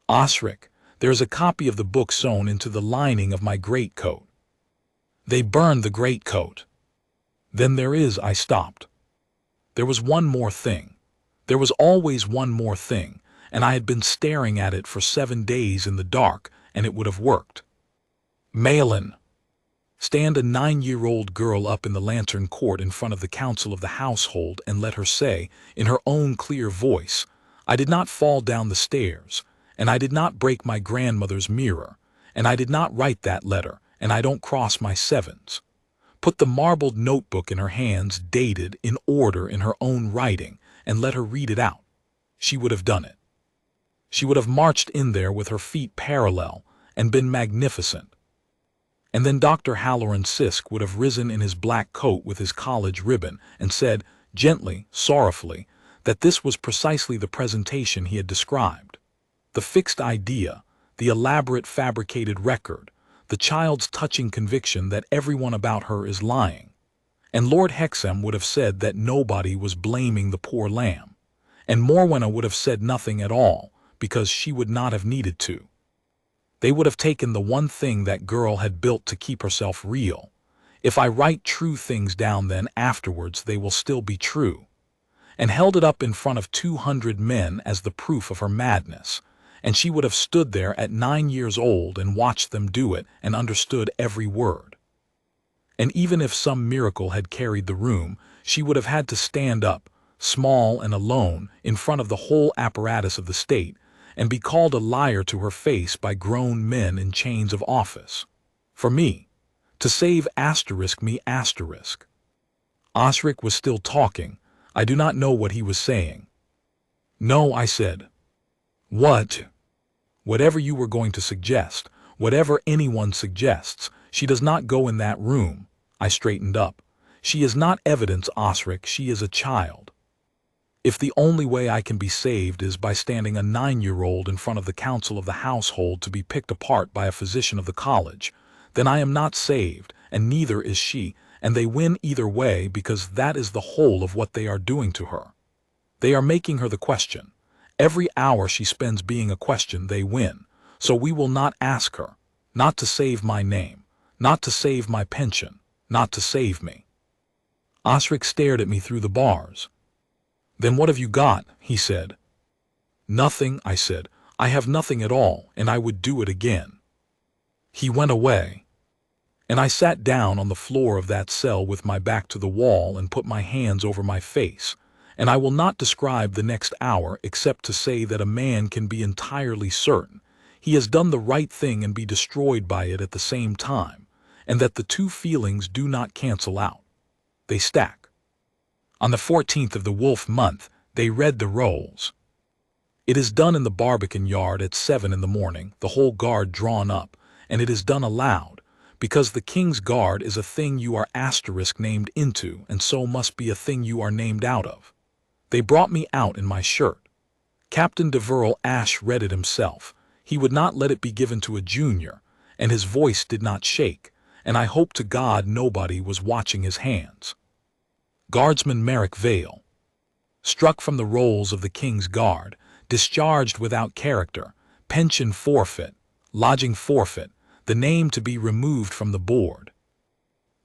"Osric, there is a copy of the book sewn into the lining of my greatcoat." "They burned the greatcoat." "Then there is—" I stopped. There was one more thing. There was always one more thing, and I had been staring at it for 7 days in the dark, and it would have worked. "Maelin." Stand a 9-year-old girl up in the lantern court in front of the council of the household and let her say, in her own clear voice, I did not fall down the stairs, and I did not break my grandmother's mirror, and I did not write that letter, and I don't cross my sevens. Put the marbled notebook in her hands, dated, in order in her own writing, and let her read it out. She would have done it. She would have marched in there with her feet parallel and been magnificent. And then Dr. Halloran Sisk would have risen in his black coat with his college ribbon and said, gently, sorrowfully, that this was precisely the presentation he had described. The fixed idea, the elaborate fabricated record, the child's touching conviction that everyone about her is lying. And Lord Hexam would have said that nobody was blaming the poor lamb. And Morwenna would have said nothing at all, because she would not have needed to. They would have taken the one thing that girl had built to keep herself real. If I write true things down, then afterwards they will still be true. And held it up in front of 200 men as the proof of her madness. And she would have stood there at 9 years old and watched them do it and understood every word. And even if some miracle had carried the room, she would have had to stand up, small and alone, in front of the whole apparatus of the state, and be called a liar to her face by grown men in chains of office. For me, to save me. Osric was still talking. I do not know what he was saying. No, I said. What? Whatever you were going to suggest, whatever anyone suggests, she does not go in that room. I straightened up. She is not evidence, Osric, she is a child. If the only way I can be saved is by standing a 9-year-old in front of the council of the household to be picked apart by a physician of the college, then I am not saved, and neither is she, and they win either way because that is the whole of what they are doing to her. They are making her the question. Every hour she spends being a question, they win. So we will not ask her, not to save my name, not to save my pension, not to save me. Osric stared at me through the bars. Then what have you got? He said. Nothing, I said. I have nothing at all, and I would do it again. He went away. And I sat down on the floor of that cell with my back to the wall and put my hands over my face. And I will not describe the next hour except to say that a man can be entirely certain he has done the right thing and be destroyed by it at the same time, and that the two feelings do not cancel out. They stack. On the 14th of the Wolf month, they read the rolls. It is done in the Barbican yard at 7 in the morning, the whole guard drawn up, and it is done aloud, because the king's guard is a thing you are named into, and so must be a thing you are named out of. They brought me out in my shirt. Captain Deverell Ashe read it himself. He would not let it be given to a junior, and his voice did not shake, and I hope to God nobody was watching his hands. Guardsman Merrick Vale. Struck from the rolls of the King's Guard, discharged without character, pension forfeit, lodging forfeit, the name to be removed from the board.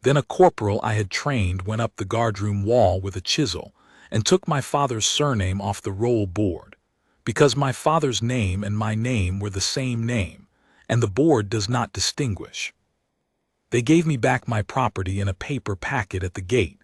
Then a corporal I had trained went up the guardroom wall with a chisel and took my father's surname off the roll board, because my father's name and my name were the same name, and the board does not distinguish. They gave me back my property in a paper packet at the gate.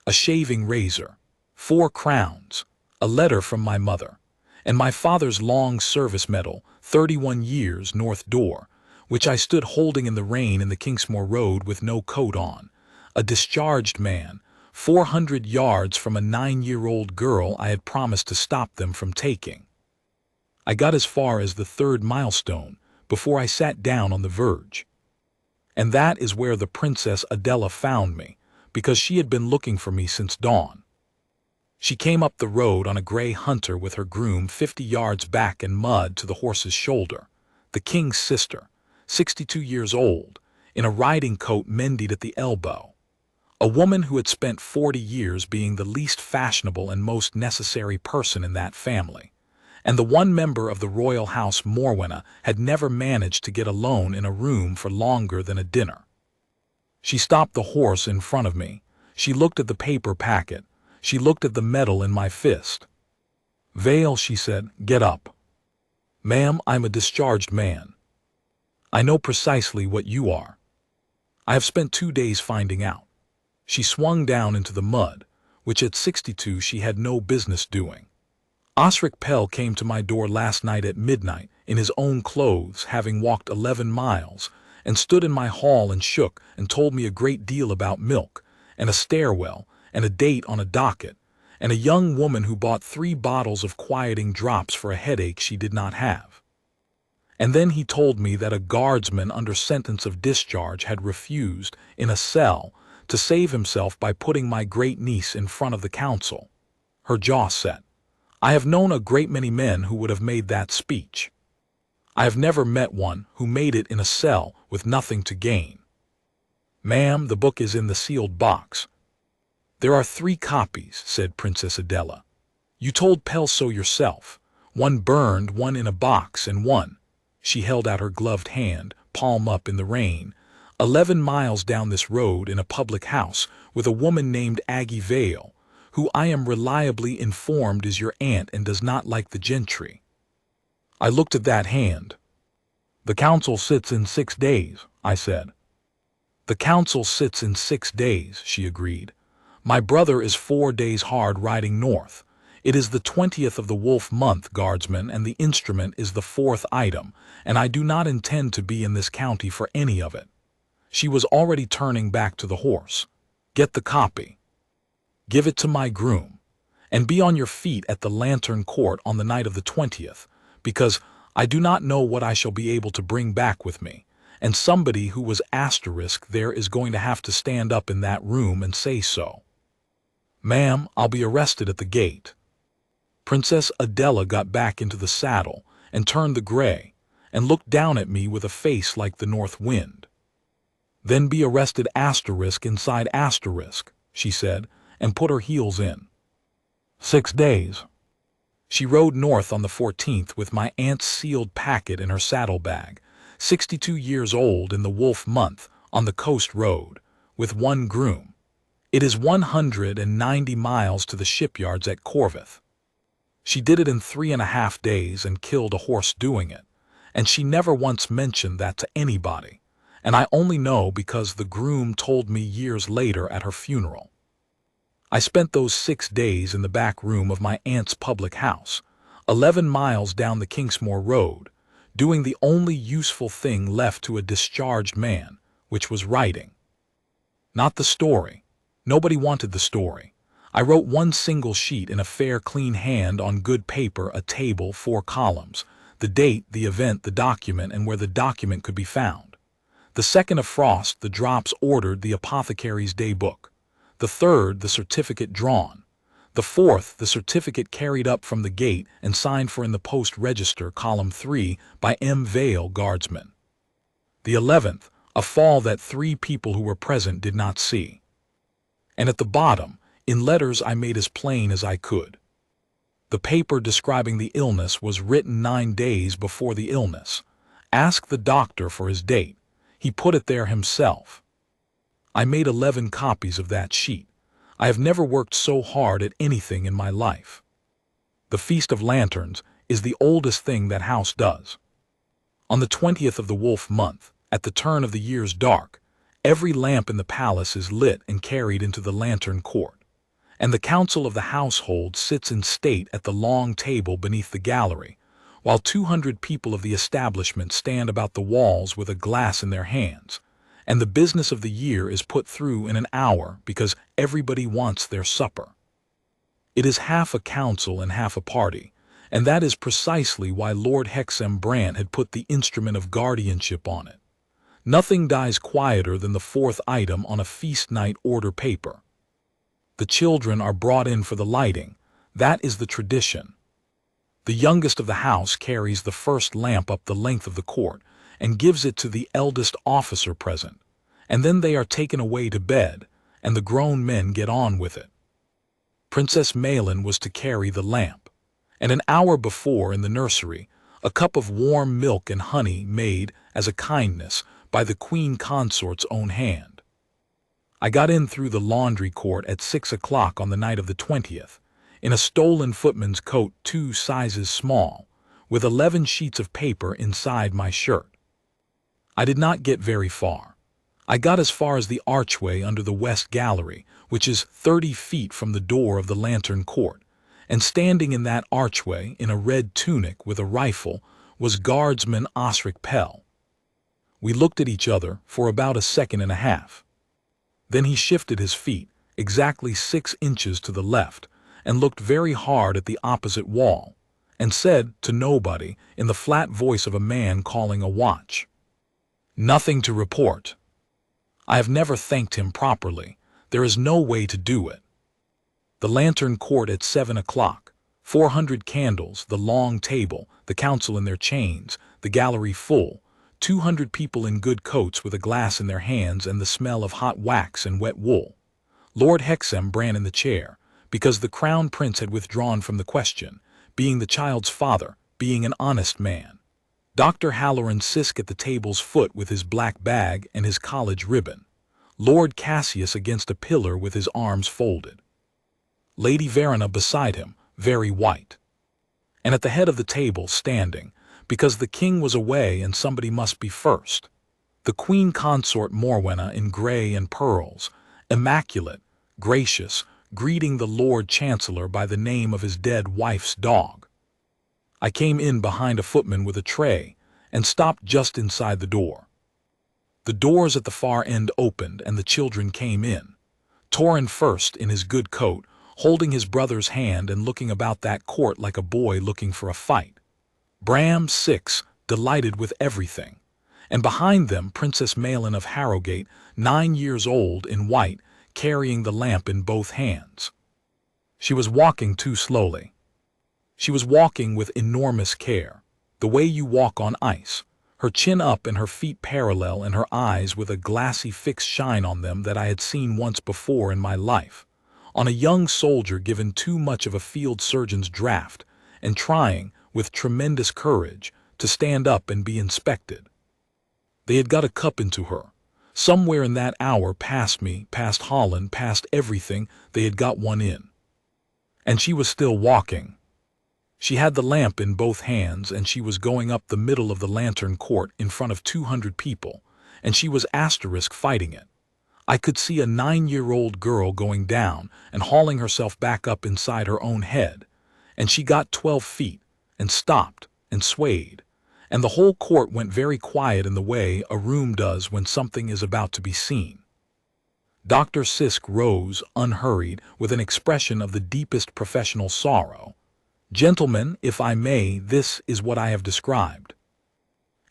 A shaving razor, 4 crowns, a letter from my mother, and my father's long service medal, 31 years, north door, which I stood holding in the rain in the Kingsmore Road with no coat on, a discharged man, 400 yards from a 9-year-old girl I had promised to stop them from taking. I got as far as the 3rd milestone before I sat down on the verge. And that is where the Princess Adela found me, because she had been looking for me since dawn. She came up the road on a gray hunter with her groom 50 yards back in mud to the horse's shoulder, the king's sister, 62 years old, in a riding coat mended at the elbow. A woman who had spent 40 years being the least fashionable and most necessary person in that family, and the one member of the royal house Morwenna had never managed to get alone in a room for longer than a dinner. She stopped the horse in front of me. She looked at the paper packet. She looked at the medal in my fist. Vale, she said, get up. Ma'am, I'm a discharged man. I know precisely what you are. I have spent 2 days finding out. She swung down into the mud, which at 62 she had no business doing. Osric Pell came to my door last night at midnight in his own clothes, having walked 11 miles, and stood in my hall and shook and told me a great deal about milk, and a stairwell, and a date on a docket, and a young woman who bought 3 bottles of quieting drops for a headache she did not have. And then he told me that a guardsman under sentence of discharge had refused, in a cell, to save himself by putting my great-niece in front of the council. Her jaw set. I have known a great many men who would have made that speech. I have never met one who made it in a cell with nothing to gain. Ma'am, the book is in the sealed box. There are 3 copies, said Princess Adela. You told Pell so yourself. 1 burned, 1 in a box, and 1. She held out her gloved hand, palm up in the rain. 11 miles down this road in a public house with a woman named Aggie Vale, who I am reliably informed is your aunt and does not like the gentry. I looked at that hand. The council sits in 6 days, I said. The council sits in 6 days, she agreed. My brother is 4 days hard riding north. It is the 20th of the wolf month, guardsman, and the instrument is the 4th item, and I do not intend to be in this county for any of it. She was already turning back to the horse. Get the copy. Give it to my groom, and be on your feet at the Lantern Court on the night of the 20th, because I do not know what I shall be able to bring back with me, and somebody who was asterisk there is going to have to stand up in that room and say so. Ma'am, I'll be arrested at the gate. Princess Adela got back into the saddle and turned the gray, and looked down at me with a face like the north wind. Then be arrested asterisk inside asterisk, she said, and put her heels in. 6 days. She rode north on the 14th with my aunt's sealed packet in her saddlebag, 62 years old in the wolf month, on the coast road, with 1 groom. It is 190 miles to the shipyards at Corveth. She did it in 3.5 days and killed a horse doing it, and she never once mentioned that to anybody, and I only know because the groom told me years later at her funeral. I spent those 6 days in the back room of my aunt's public house, 11 miles down the Kingsmore Road, doing the only useful thing left to a discharged man, which was writing. Not the story. Nobody wanted the story. I wrote 1 single sheet in a fair, clean hand on good paper, a table, 4 columns, the date, the event, the document, and where the document could be found. The 2nd of frost, the drops ordered, the apothecary's day book. The 3rd, the certificate drawn. The 4th, the certificate carried up from the gate and signed for in the post register, column 3, by M. Vale, guardsman. The 11th, a fall that 3 people who were present did not see. And at the bottom, in letters I made as plain as I could. The paper describing the illness was written 9 days before the illness. Ask the doctor for his date. He put it there himself. I made 11 copies of that sheet. I have never worked so hard at anything in my life. The Feast of Lanterns is the oldest thing that house does. On the 20th of the wolf month, at the turn of the year's dark, every lamp in the palace is lit and carried into the Lantern Court, and the council of the household sits in state at the long table beneath the gallery, while 200 people of the establishment stand about the walls with a glass in their hands, and the business of the year is put through in an hour because everybody wants their supper. It is half a council and half a party, and that is precisely why Lord Hexam Brant had put the Instrument of Guardianship on it. Nothing dies quieter than the 4th item on a feast night order paper. The children are brought in for the lighting. That is the tradition. The youngest of the house carries the first lamp up the length of the court and gives it to the eldest officer present, and then they are taken away to bed, and the grown men get on with it. Princess Maelin was to carry the lamp, and an hour before in the nursery, a cup of warm milk and honey made, as a kindness, by the Queen Consort's own hand. I got in through the laundry court at 6 o'clock on the night of the 20th, in a stolen footman's coat 2 sizes small, with 11 sheets of paper inside my shirt. I did not get very far. I got as far as the archway under the west gallery, which is 30 feet from the door of the lantern court, and standing in that archway in a red tunic with a rifle was Guardsman Merrick Vale. We looked at each other for about a second and a half. Then he shifted his feet exactly 6 inches to the left and looked very hard at the opposite wall and said to nobody in the flat voice of a man calling a watch, "Nothing to report." I have never thanked him properly. There is no way to do it. The lantern court at 7 o'clock, 400 candles, the long table, the council in their chains, the gallery full, 200 people in good coats with a glass in their hands and the smell of hot wax and wet wool. Lord Hexam bran in the chair, because the crown prince had withdrawn from the question, being the child's father, being an honest man. Dr. Halloran Sisk at the table's foot with his black bag and his college ribbon. Lord Cassius against a pillar with his arms folded. Lady Verena beside him, very white. And at the head of the table, standing, because the king was away and somebody must be first, the Queen Consort Morwenna in gray and pearls, immaculate, gracious, greeting the Lord Chancellor by the name of his dead wife's dog. I came in behind a footman with a tray and stopped just inside the door. The doors at the far end opened and the children came in. Torrin first in his good coat, holding his brother's hand and looking about that court like a boy looking for a fight. Bram 6, delighted with everything. And behind them Princess Maelin of Harrowgate, 9 years old, in white, carrying the lamp in both hands. She was walking too slowly. She was walking with enormous care, the way you walk on ice, her chin up and her feet parallel and her eyes with a glassy fixed shine on them that I had seen once before in my life, on a young soldier given too much of a field surgeon's draft and trying, with tremendous courage, to stand up and be inspected. They had got a cup into her. Somewhere in that hour, past me, past Holland, past everything, they had got one in. And she was still walking. She had the lamp in both hands, and she was going up the middle of the lantern court in front of 200 people, and she was asterisk fighting it. I could see a 9-year-old girl going down and hauling herself back up inside her own head, and she got 12 feet, and stopped, and swayed, and the whole court went very quiet in the way a room does when something is about to be seen. Dr. Sisk rose, unhurried, with an expression of the deepest professional sorrow. "Gentlemen, if I may, this is what I have described."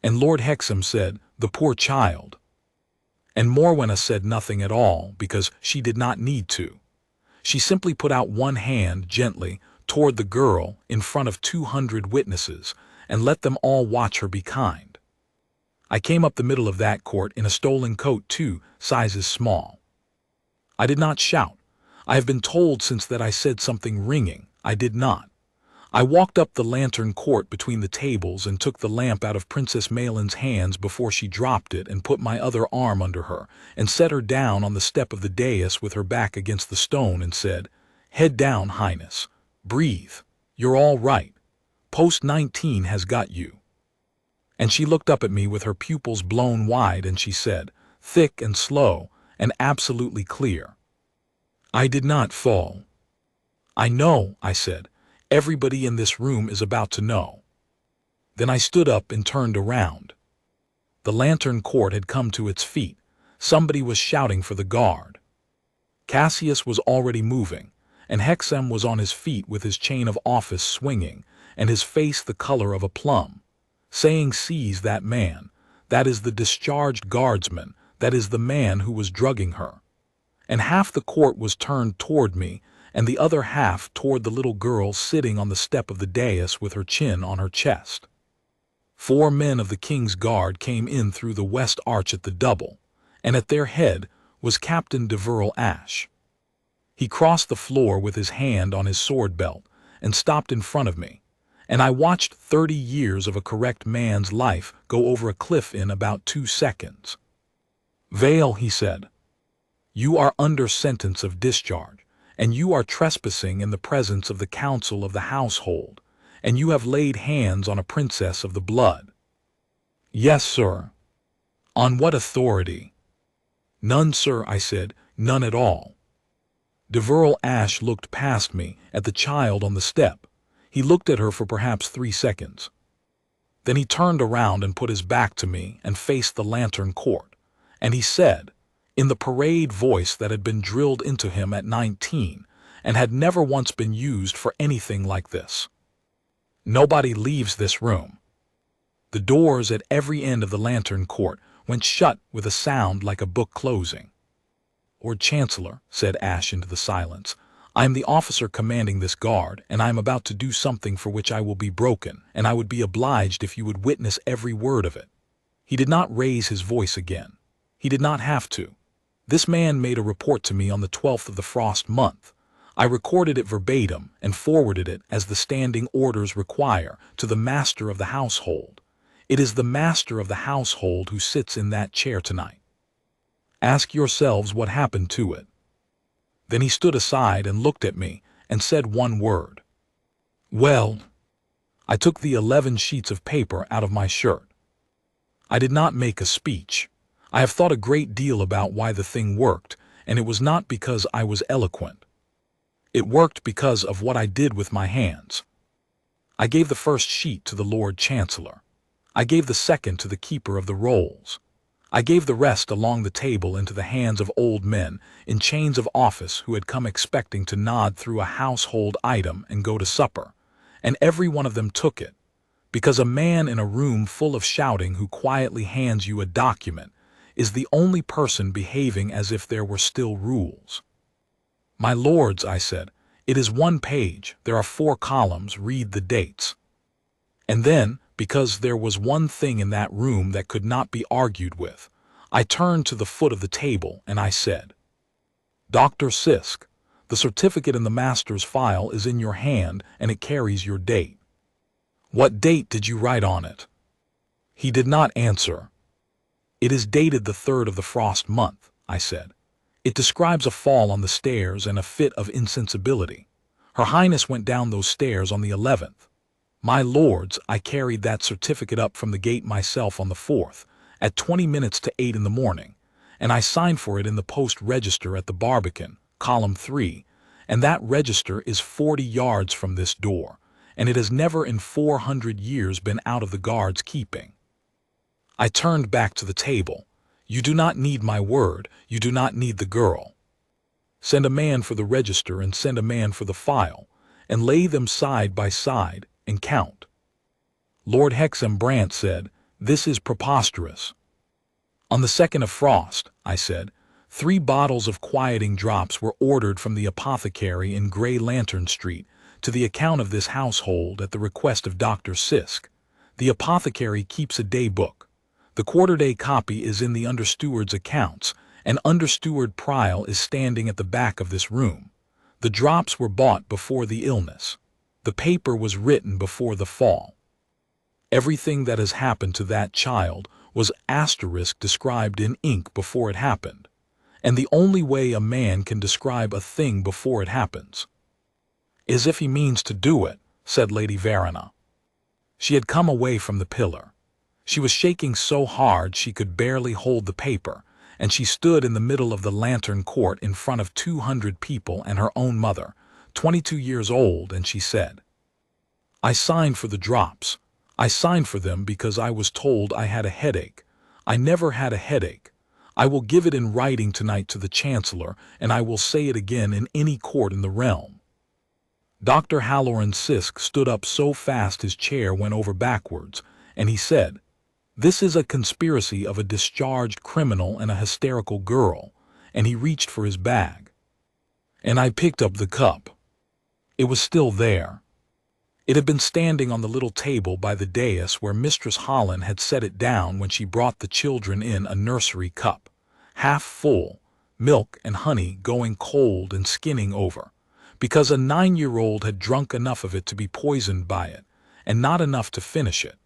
And Lord Hexam said, "The poor child." And Morwenna said nothing at all, because she did not need to. She simply put out one hand gently toward the girl in front of 200 witnesses, and let them all watch her be kind. I came up the middle of that court in a stolen coat 2 sizes small. I did not shout. I have been told since that I said something ringing. I did not. I walked up the lantern court between the tables and took the lamp out of Princess Maelin's hands before she dropped it, and put my other arm under her and set her down on the step of the dais with her back against the stone and said, "Head down, Highness. Breathe. You're all right. Post 19 has got you." And she looked up at me with her pupils blown wide and she said, thick and slow and absolutely clear, "I did not fall." "I know," I said. "Everybody in this room is about to know." Then I stood up and turned around. The lantern court had come to its feet. Somebody was shouting for the guard. Cassius was already moving, and Hexam was on his feet with his chain of office swinging, and his face the color of a plum, saying, "Seize that man. That is the discharged guardsman. That is the man who was drugging her." And half the court was turned toward me, and the other half toward the little girl sitting on the step of the dais with her chin on her chest. 4 men of the king's guard came in through the west arch at the double, and at their head was Captain Deverell Ashe. He crossed the floor with his hand on his sword belt and stopped in front of me, and I watched 30 years of a correct man's life go over a cliff in about 2 seconds. "Vale," he said, "you are under sentence of discharge, and you are trespassing in the presence of the council of the household, and you have laid hands on a princess of the blood." "Yes, sir." "On what authority?" None, sir, I said, none at all. Deverell Ashe looked past me at the child on the step. He looked at her for perhaps 3 seconds. Then he turned around and put his back to me and faced the lantern court, and he said, in the parade voice that had been drilled into him at 19 and had never once been used for anything like this, "Nobody leaves this room." The doors at every end of the lantern court went shut with a sound like a book closing. "Lord Chancellor," said Ashe into the silence, "I am the officer commanding this guard, and I am about to do something for which I will be broken, and I would be obliged if you would witness every word of it." He did not raise his voice again. He did not have to. This man made a report to me on the 12th of the frost month. I recorded it verbatim and forwarded it, as the standing orders require, to the master of the household. It is the master of the household who sits in that chair tonight. Ask yourselves what happened to it. Then he stood aside and looked at me and said one word. "Well." I took the 11 sheets of paper out of my shirt. I did not make a speech. I have thought a great deal about why the thing worked, and it was not because I was eloquent. It worked because of what I did with my hands. I gave the first sheet to the Lord Chancellor. I gave the second to the keeper of the rolls. I gave the rest along the table into the hands of old men in chains of office who had come expecting to nod through a household item and go to supper, and every one of them took it, because a man in a room full of shouting who quietly hands you a document is the only person behaving as if there were still rules. "My lords," I said, "it is 1 page, there are 4 columns, read the dates." And then, because there was one thing in that room that could not be argued with, I turned to the foot of the table and I said, "Dr. Sisk, the certificate in the master's file is in your hand and it carries your date. What date did you write on it?" He did not answer. "It is dated the 3rd of the frost month," I said. "It describes a fall on the stairs and a fit of insensibility. Her Highness went down those stairs on the 11th. My lords, I carried that certificate up from the gate myself on the 4th, at 20 minutes to 8 in the morning, and I signed for it in the post register at the Barbican, column 3, and that register is 40 yards from this door, and it has never in 400 years been out of the guard's keeping." I turned back to the table. "You do not need my word, you do not need the girl. Send a man for the register and send a man for the file, and lay them side by side and count." Lord Hexham Brant said, "This is preposterous." "On the 2nd of frost," I said, 3 bottles of quieting drops were ordered from the apothecary in Grey Lantern Street to the account of this household at the request of Dr. Sisk. The apothecary keeps a day book. The quarter-day copy is in the understeward's accounts, and Understeward Prile is standing at the back of this room. The drops were bought before the illness. The paper was written before the fall. Everything that has happened to that child was asterisk described in ink before it happened, and the only way a man can describe a thing before it happens is if he means to do it," said Lady Verena. She had come away from the pillar. She was shaking so hard she could barely hold the paper, and she stood in the middle of the lantern court in front of 200 people and her own mother, 22 years old, and she said, "I signed for the drops. I signed for them because I was told I had a headache. I never had a headache. I will give it in writing tonight to the Chancellor, and I will say it again in any court in the realm." Dr. Halloran Sisk stood up so fast his chair went over backwards, and he said, "This is a conspiracy of a discharged criminal and a hysterical girl," and he reached for his bag. And I picked up the cup. It was still there. It had been standing on the little table by the dais where Mistress Holland had set it down when she brought the children in a nursery cup, half full, milk and honey going cold and skinning over, because a 9-year-old had drunk enough of it to be poisoned by it, and not enough to finish it.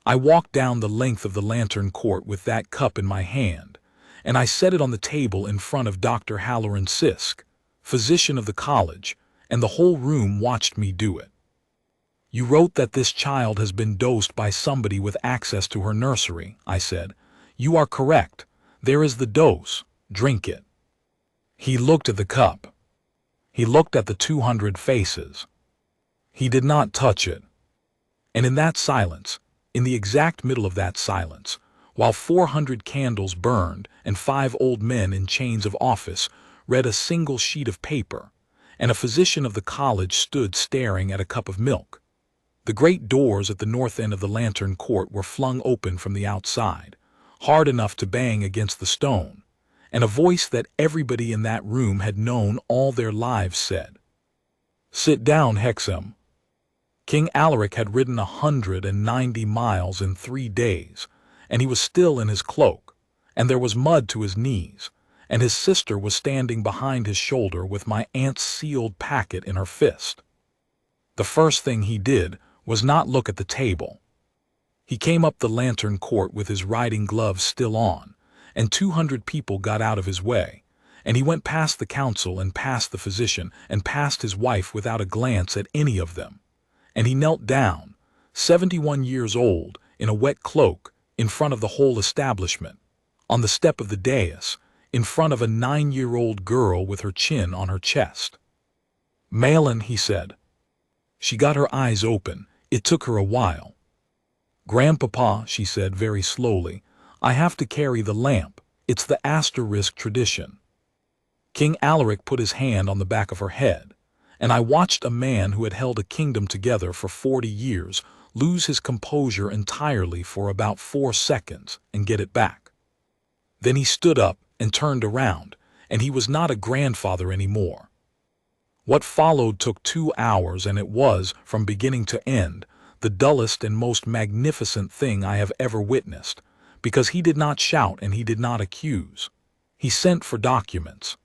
I walked down the length of the lantern court with that cup in my hand, and I set it on the table in front of Dr. Halloran Sisk, physician of the college, and the whole room watched me do it. "You wrote that this child has been dosed by somebody with access to her nursery," I said. "You are correct. There is the dose, drink it. He looked at the cup. He looked at the 200 faces. He did not touch it. And in that silence, in the exact middle of that silence, while 400 candles burned and 5 old men in chains of office read a single sheet of paper, and a physician of the college stood staring at a cup of milk, the great doors at the north end of the lantern court were flung open from the outside, hard enough to bang against the stone, and a voice that everybody in that room had known all their lives said, "Sit down, Hexam." King Alaric had ridden 190 miles in 3 days, and he was still in his cloak, and there was mud to his knees, and his sister was standing behind his shoulder with my aunt's sealed packet in her fist. The first thing he did was not look at the table. He came up the lantern court with his riding gloves still on, and 200 people got out of his way, and he went past the council and past the physician and past his wife without a glance at any of them, and he knelt down, 71 years old, in a wet cloak, in front of the whole establishment, on the step of the dais, in front of a 9-year-old girl with her chin on her chest. "Maelin," he said. She got her eyes open. It took her a while. "Grandpapa," she said very slowly, "I have to carry the lamp. It's the asterisk tradition." King Alaric put his hand on the back of her head, and I watched a man who had held a kingdom together for 40 years lose his composure entirely for about 4 seconds and get it back. Then he stood up and turned around, and he was not a grandfather anymore. What followed took 2 hours, and it was, from beginning to end, the dullest and most magnificent thing I have ever witnessed, because he did not shout and he did not accuse. He sent for documents.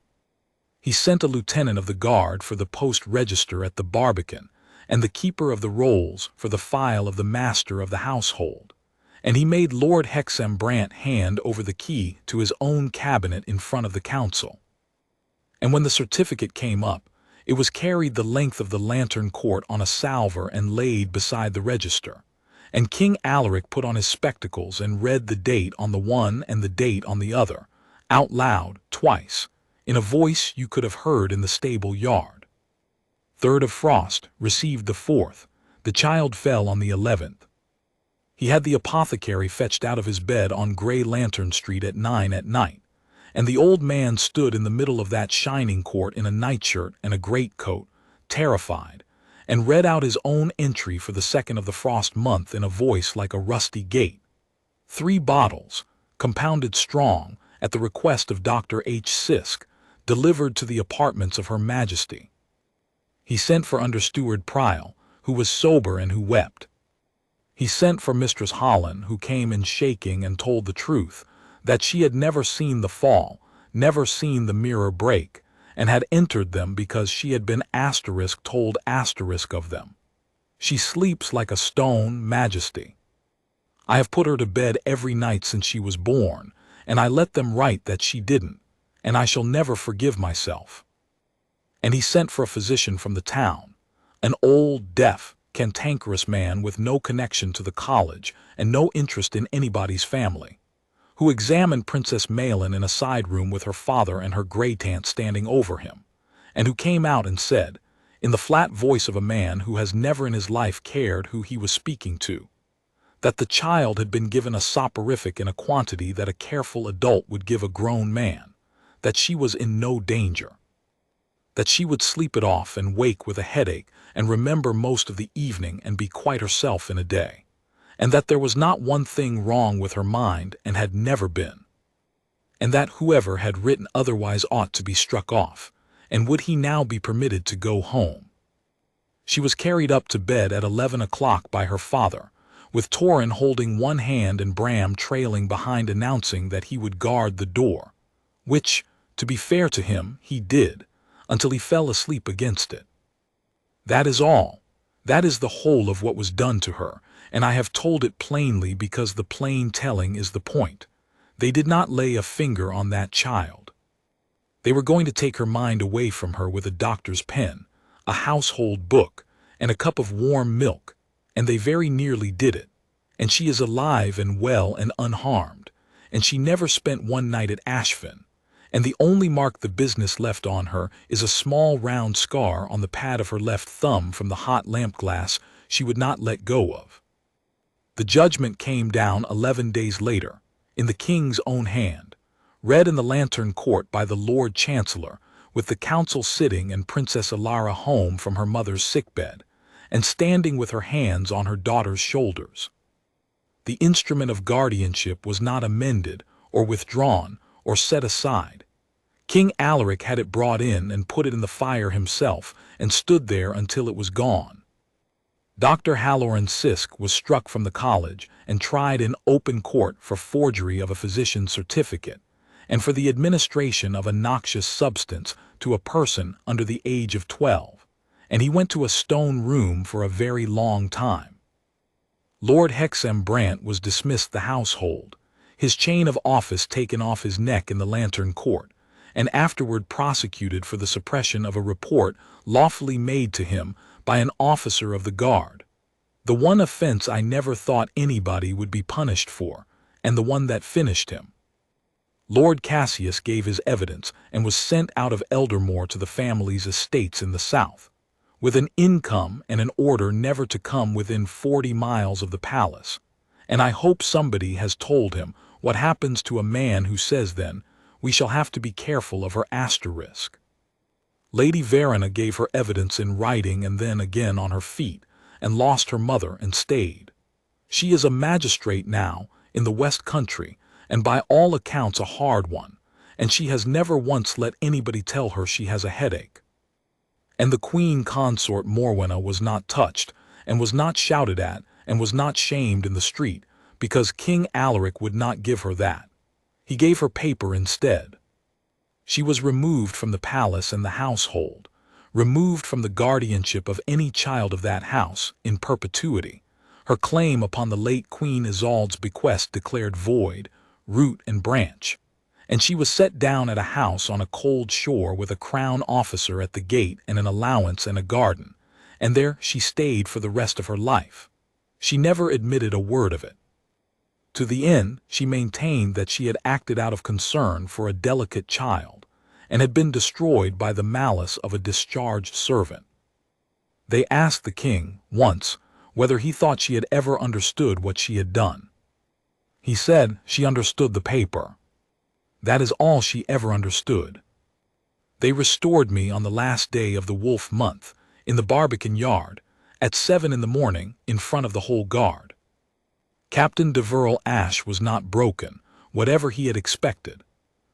He sent a lieutenant of the guard for the post-register at the Barbican, and the keeper of the rolls for the file of the master of the household, and he made Lord Hexam Brant hand over the key to his own cabinet in front of the council. And when the certificate came up, it was carried the length of the lantern court on a salver and laid beside the register, and King Alaric put on his spectacles and read the date on the one and the date on the other, out loud, twice, in a voice you could have heard in the stable yard. 3rd of frost, received the 4th, the child fell on the 11th. He had the apothecary fetched out of his bed on Grey Lantern Street at 9 at night, and the old man stood in the middle of that shining court in a nightshirt and a greatcoat, terrified, and read out his own entry for the 2nd of the frost month in a voice like a rusty gate. 3 bottles, compounded strong, at the request of Dr. H. Sisk, delivered to the apartments of Her Majesty. He sent for Understeward Prial, who was sober and who wept. He sent for Mistress Holland, who came in shaking and told the truth, that she had never seen the fall, never seen the mirror break, and had entered them because she had been told of them. She sleeps like a stone, Majesty. I have put her to bed every night since she was born, and I let them write that she didn't, and I shall never forgive myself. And he sent for a physician from the town, an old, deaf, cantankerous man with no connection to the college and no interest in anybody's family, who examined Princess Maelin in a side room with her father and her great-aunt standing over him, and who came out and said, in the flat voice of a man who has never in his life cared who he was speaking to, that the child had been given a soporific in a quantity that a careful adult would give a grown man, that she was in no danger, that she would sleep it off and wake with a headache and remember most of the evening and be quite herself in a day, and that there was not one thing wrong with her mind and had never been, and that whoever had written otherwise ought to be struck off, and would he now be permitted to go home. She was carried up to bed at 11 o'clock by her father, with Torrin holding one hand and Bram trailing behind announcing that he would guard the door, which, to be fair to him, he did, until he fell asleep against it. That is all. That is the whole of what was done to her, and I have told it plainly because the plain telling is the point. They did not lay a finger on that child. They were going to take her mind away from her with a doctor's pen, a household book, and a cup of warm milk, and they very nearly did it, and she is alive and well and unharmed, and she never spent one night at Ashfin, and the only mark the business left on her is a small round scar on the pad of her left thumb from the hot lamp glass she would not let go of. The judgment came down 11 days later, in the king's own hand, read in the Lantern Court by the Lord Chancellor, with the council sitting and Princess Alara home from her mother's sickbed, and standing with her hands on her daughter's shoulders. The Instrument of Guardianship was not amended, or withdrawn, or set aside. King Alaric had it brought in and put it in the fire himself, and stood there until it was gone. Dr. Halloran Sisk was struck from the college and tried in open court for forgery of a physician's certificate, and for the administration of a noxious substance to a person under the age of 12, and he went to a stone room for a very long time. Lord Hexam Brant was dismissed the household, his chain of office taken off his neck in the Lantern Court, and afterward prosecuted for the suppression of a report lawfully made to him by an officer of the guard. The one offense I never thought anybody would be punished for, and the one that finished him. Lord Cassius gave his evidence and was sent out of Eldermore to the family's estates in the south, with an income and an order never to come within 40 miles of the palace, and I hope somebody has told him what happens to a man who says then, "We shall have to be careful of her asterisk." Lady Verena gave her evidence in writing and then again on her feet, and lost her mother and stayed. She is a magistrate now in the West Country, and by all accounts a hard one, and she has never once let anybody tell her she has a headache. And the Queen Consort Morwenna was not touched, and was not shouted at, and was not shamed in the street, because King Alaric would not give her that. He gave her paper instead. She was removed from the palace and the household, removed from the guardianship of any child of that house, in perpetuity, her claim upon the late Queen Isolde's bequest declared void, root and branch, and she was set down at a house on a cold shore with a crown officer at the gate and an allowance and a garden, and there she stayed for the rest of her life. She never admitted a word of it. To the end, she maintained that she had acted out of concern for a delicate child, and had been destroyed by the malice of a discharged servant. They asked the king, once, whether he thought she had ever understood what she had done. He said she understood the paper. That is all she ever understood. They restored me on the last day of the Wolf month, in the Barbican yard, at 7 in the morning, in front of the whole guard. Captain Deverell Ashe was not broken, whatever he had expected.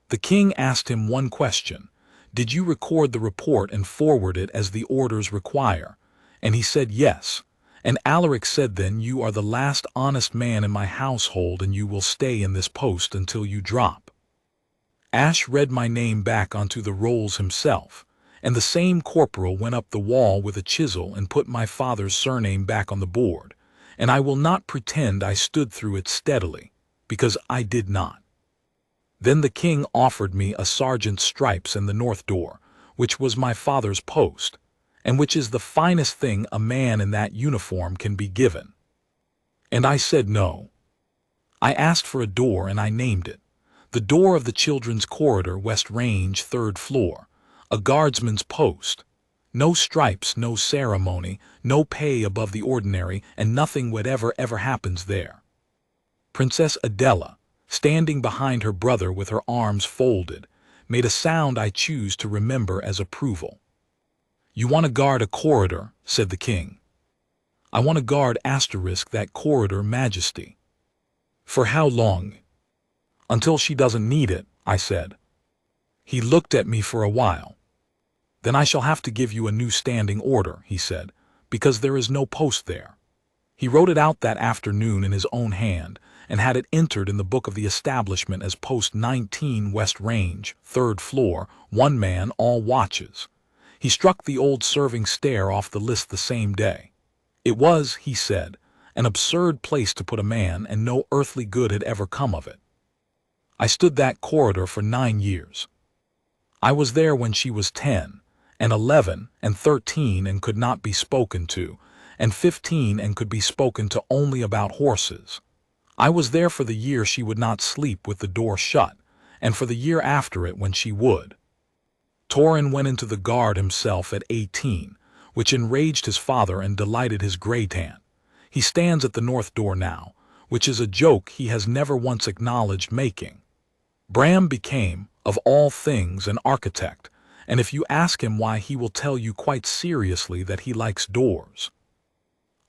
The king asked him one question: "Did you record the report and forward it as the orders require?" And he said yes. And Alaric said then, "You are the last honest man in my household, and you will stay in this post until you drop." Ashe read my name back onto the rolls himself, and the same corporal went up the wall with a chisel and put my father's surname back on the board, and I will not pretend I stood through it steadily, because I did not. Then the king offered me a sergeant's stripes and the north door, which was my father's post, and which is the finest thing a man in that uniform can be given. And I said no. I asked for a door and I named it. The door of the children's corridor, West Range, 3rd floor, a guardsman's post. No stripes, no ceremony, no pay above the ordinary, and nothing whatever ever happens there. Princess Adela, standing behind her brother with her arms folded, made a sound I choose to remember as approval. "You want to guard a corridor," said the king. "I want to guard that corridor, Majesty." "For how long?" "Until she doesn't need it," I said. He looked at me for a while. "Then I shall have to give you a new standing order," he said, "because there is no post there." He wrote it out that afternoon in his own hand, and had it entered in the book of the establishment as Post 19, West Range, 3rd floor, 1 man, all watches. He struck the old serving stair off the list the same day. It was, he said, an absurd place to put a man, and no earthly good had ever come of it. I stood that corridor for 9 years. I was there when she was 10, and 11, and 13, and could not be spoken to, and 15, and could be spoken to only about horses. I was there for the year she would not sleep with the door shut, and for the year after it when she would. Torin went into the guard himself at 18, which enraged his father and delighted his grey-tan. He stands at the north door now, which is a joke he has never once acknowledged making. Bram became, of all things, an architect, and if you ask him why, he will tell you quite seriously that he likes doors.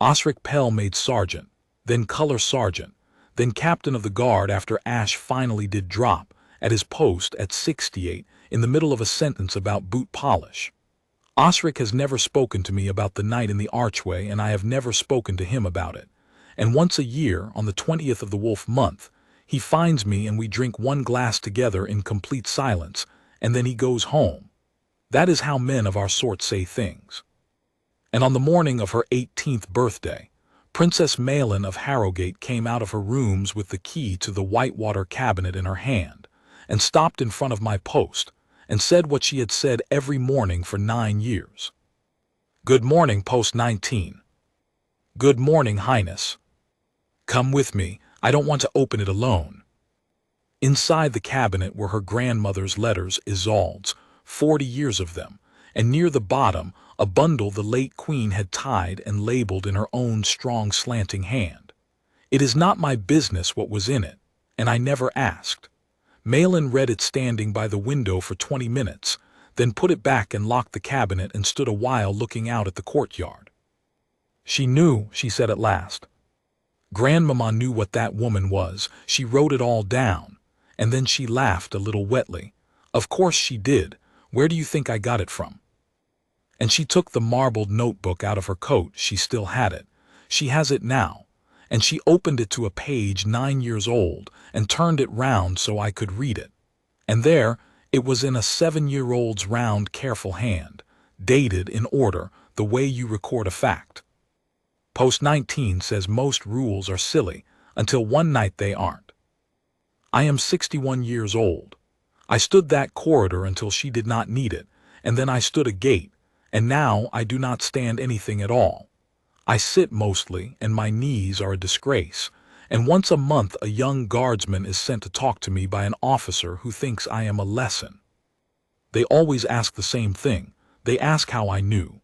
Osric Pell made sergeant, then color sergeant, then captain of the guard after Ash finally did drop, at his post at 68, in the middle of a sentence about boot polish. Osric has never spoken to me about the night in the archway, and I have never spoken to him about it. And once a year, on the 20th of the Wolf month, he finds me and we drink one glass together in complete silence, and then he goes home. That is how men of our sort say things. And on the morning of her 18th birthday, Princess Maelin of Harrowgate came out of her rooms with the key to the whitewater cabinet in her hand, and stopped in front of my post, and said what she had said every morning for 9 years. "Good morning, post 19. Good morning, Highness. Come with me, I don't want to open it alone." Inside the cabinet were her grandmother's letters, Isolde's, 40 years of them, and near the bottom a bundle the late queen had tied and labeled in her own strong slanting hand. It is not my business what was in it, and I never asked. Maelin read it standing by the window for 20 minutes, then put it back and locked the cabinet and stood a while looking out at the courtyard. "She knew," she said at last. "Grandmama knew what that woman was. She wrote it all down." And then she laughed a little wetly. "Of course she did. Where do you think I got it from?" And she took the marbled notebook out of her coat. She still had it. She has it now. And she opened it to a page 9 years old and turned it round so I could read it. And there, it was in a 7-year-old's round, careful hand, dated in order, the way you record a fact. Post 19 says most rules are silly, until one night they aren't. I am 61 years old. I stood that corridor until she did not need it, and then I stood a gate, and now I do not stand anything at all. I sit mostly, and my knees are a disgrace, and once a month a young guardsman is sent to talk to me by an officer who thinks I am a lesson. They always ask the same thing. They ask how I knew.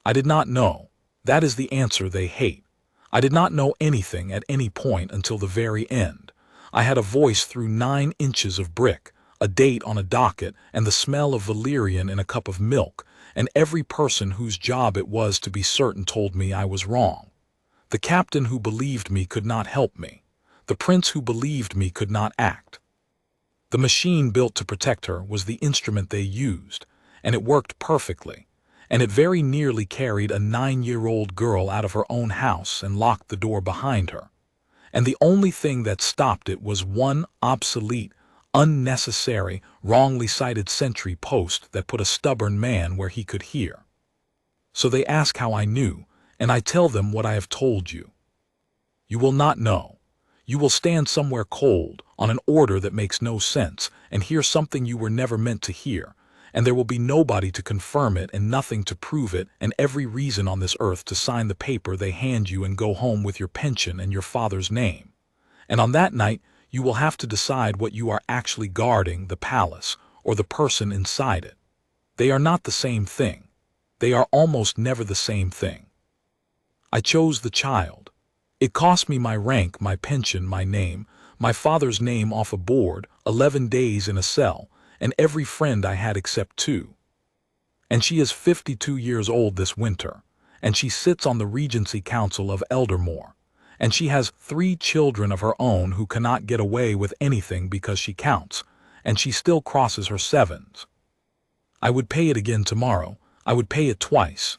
I did not know. That is the answer they hate. I did not know anything at any point until the very end. I had a voice through 9 inches of brick, a date on a docket, and the smell of valerian in a cup of milk, and every person whose job it was to be certain told me I was wrong. The captain who believed me could not help me. The prince who believed me could not act. The machine built to protect her was the instrument they used, and it worked perfectly, and it very nearly carried a 9-year-old girl out of her own house and locked the door behind her. And the only thing that stopped it was one obsolete, unnecessary, wrongly cited sentry post that put a stubborn man where he could hear. So they ask how I knew, and I tell them what I have told you. You will not know. You will stand somewhere cold, on an order that makes no sense, and hear something you were never meant to hear, and there will be nobody to confirm it and nothing to prove it, and every reason on this earth to sign the paper they hand you and go home with your pension and your father's name. And on that night, you will have to decide what you are actually guarding, the palace or the person inside it. They are not the same thing. They are almost never the same thing. I chose the child. It cost me my rank, my pension, my name, my father's name off a board, 11 days in a cell, and every friend I had except 2. And she is 52 years old this winter, and she sits on the Regency Council of Eldermore. And she has 3 children of her own who cannot get away with anything because she counts, and she still crosses her 7s. I would pay it again tomorrow. I would pay it twice.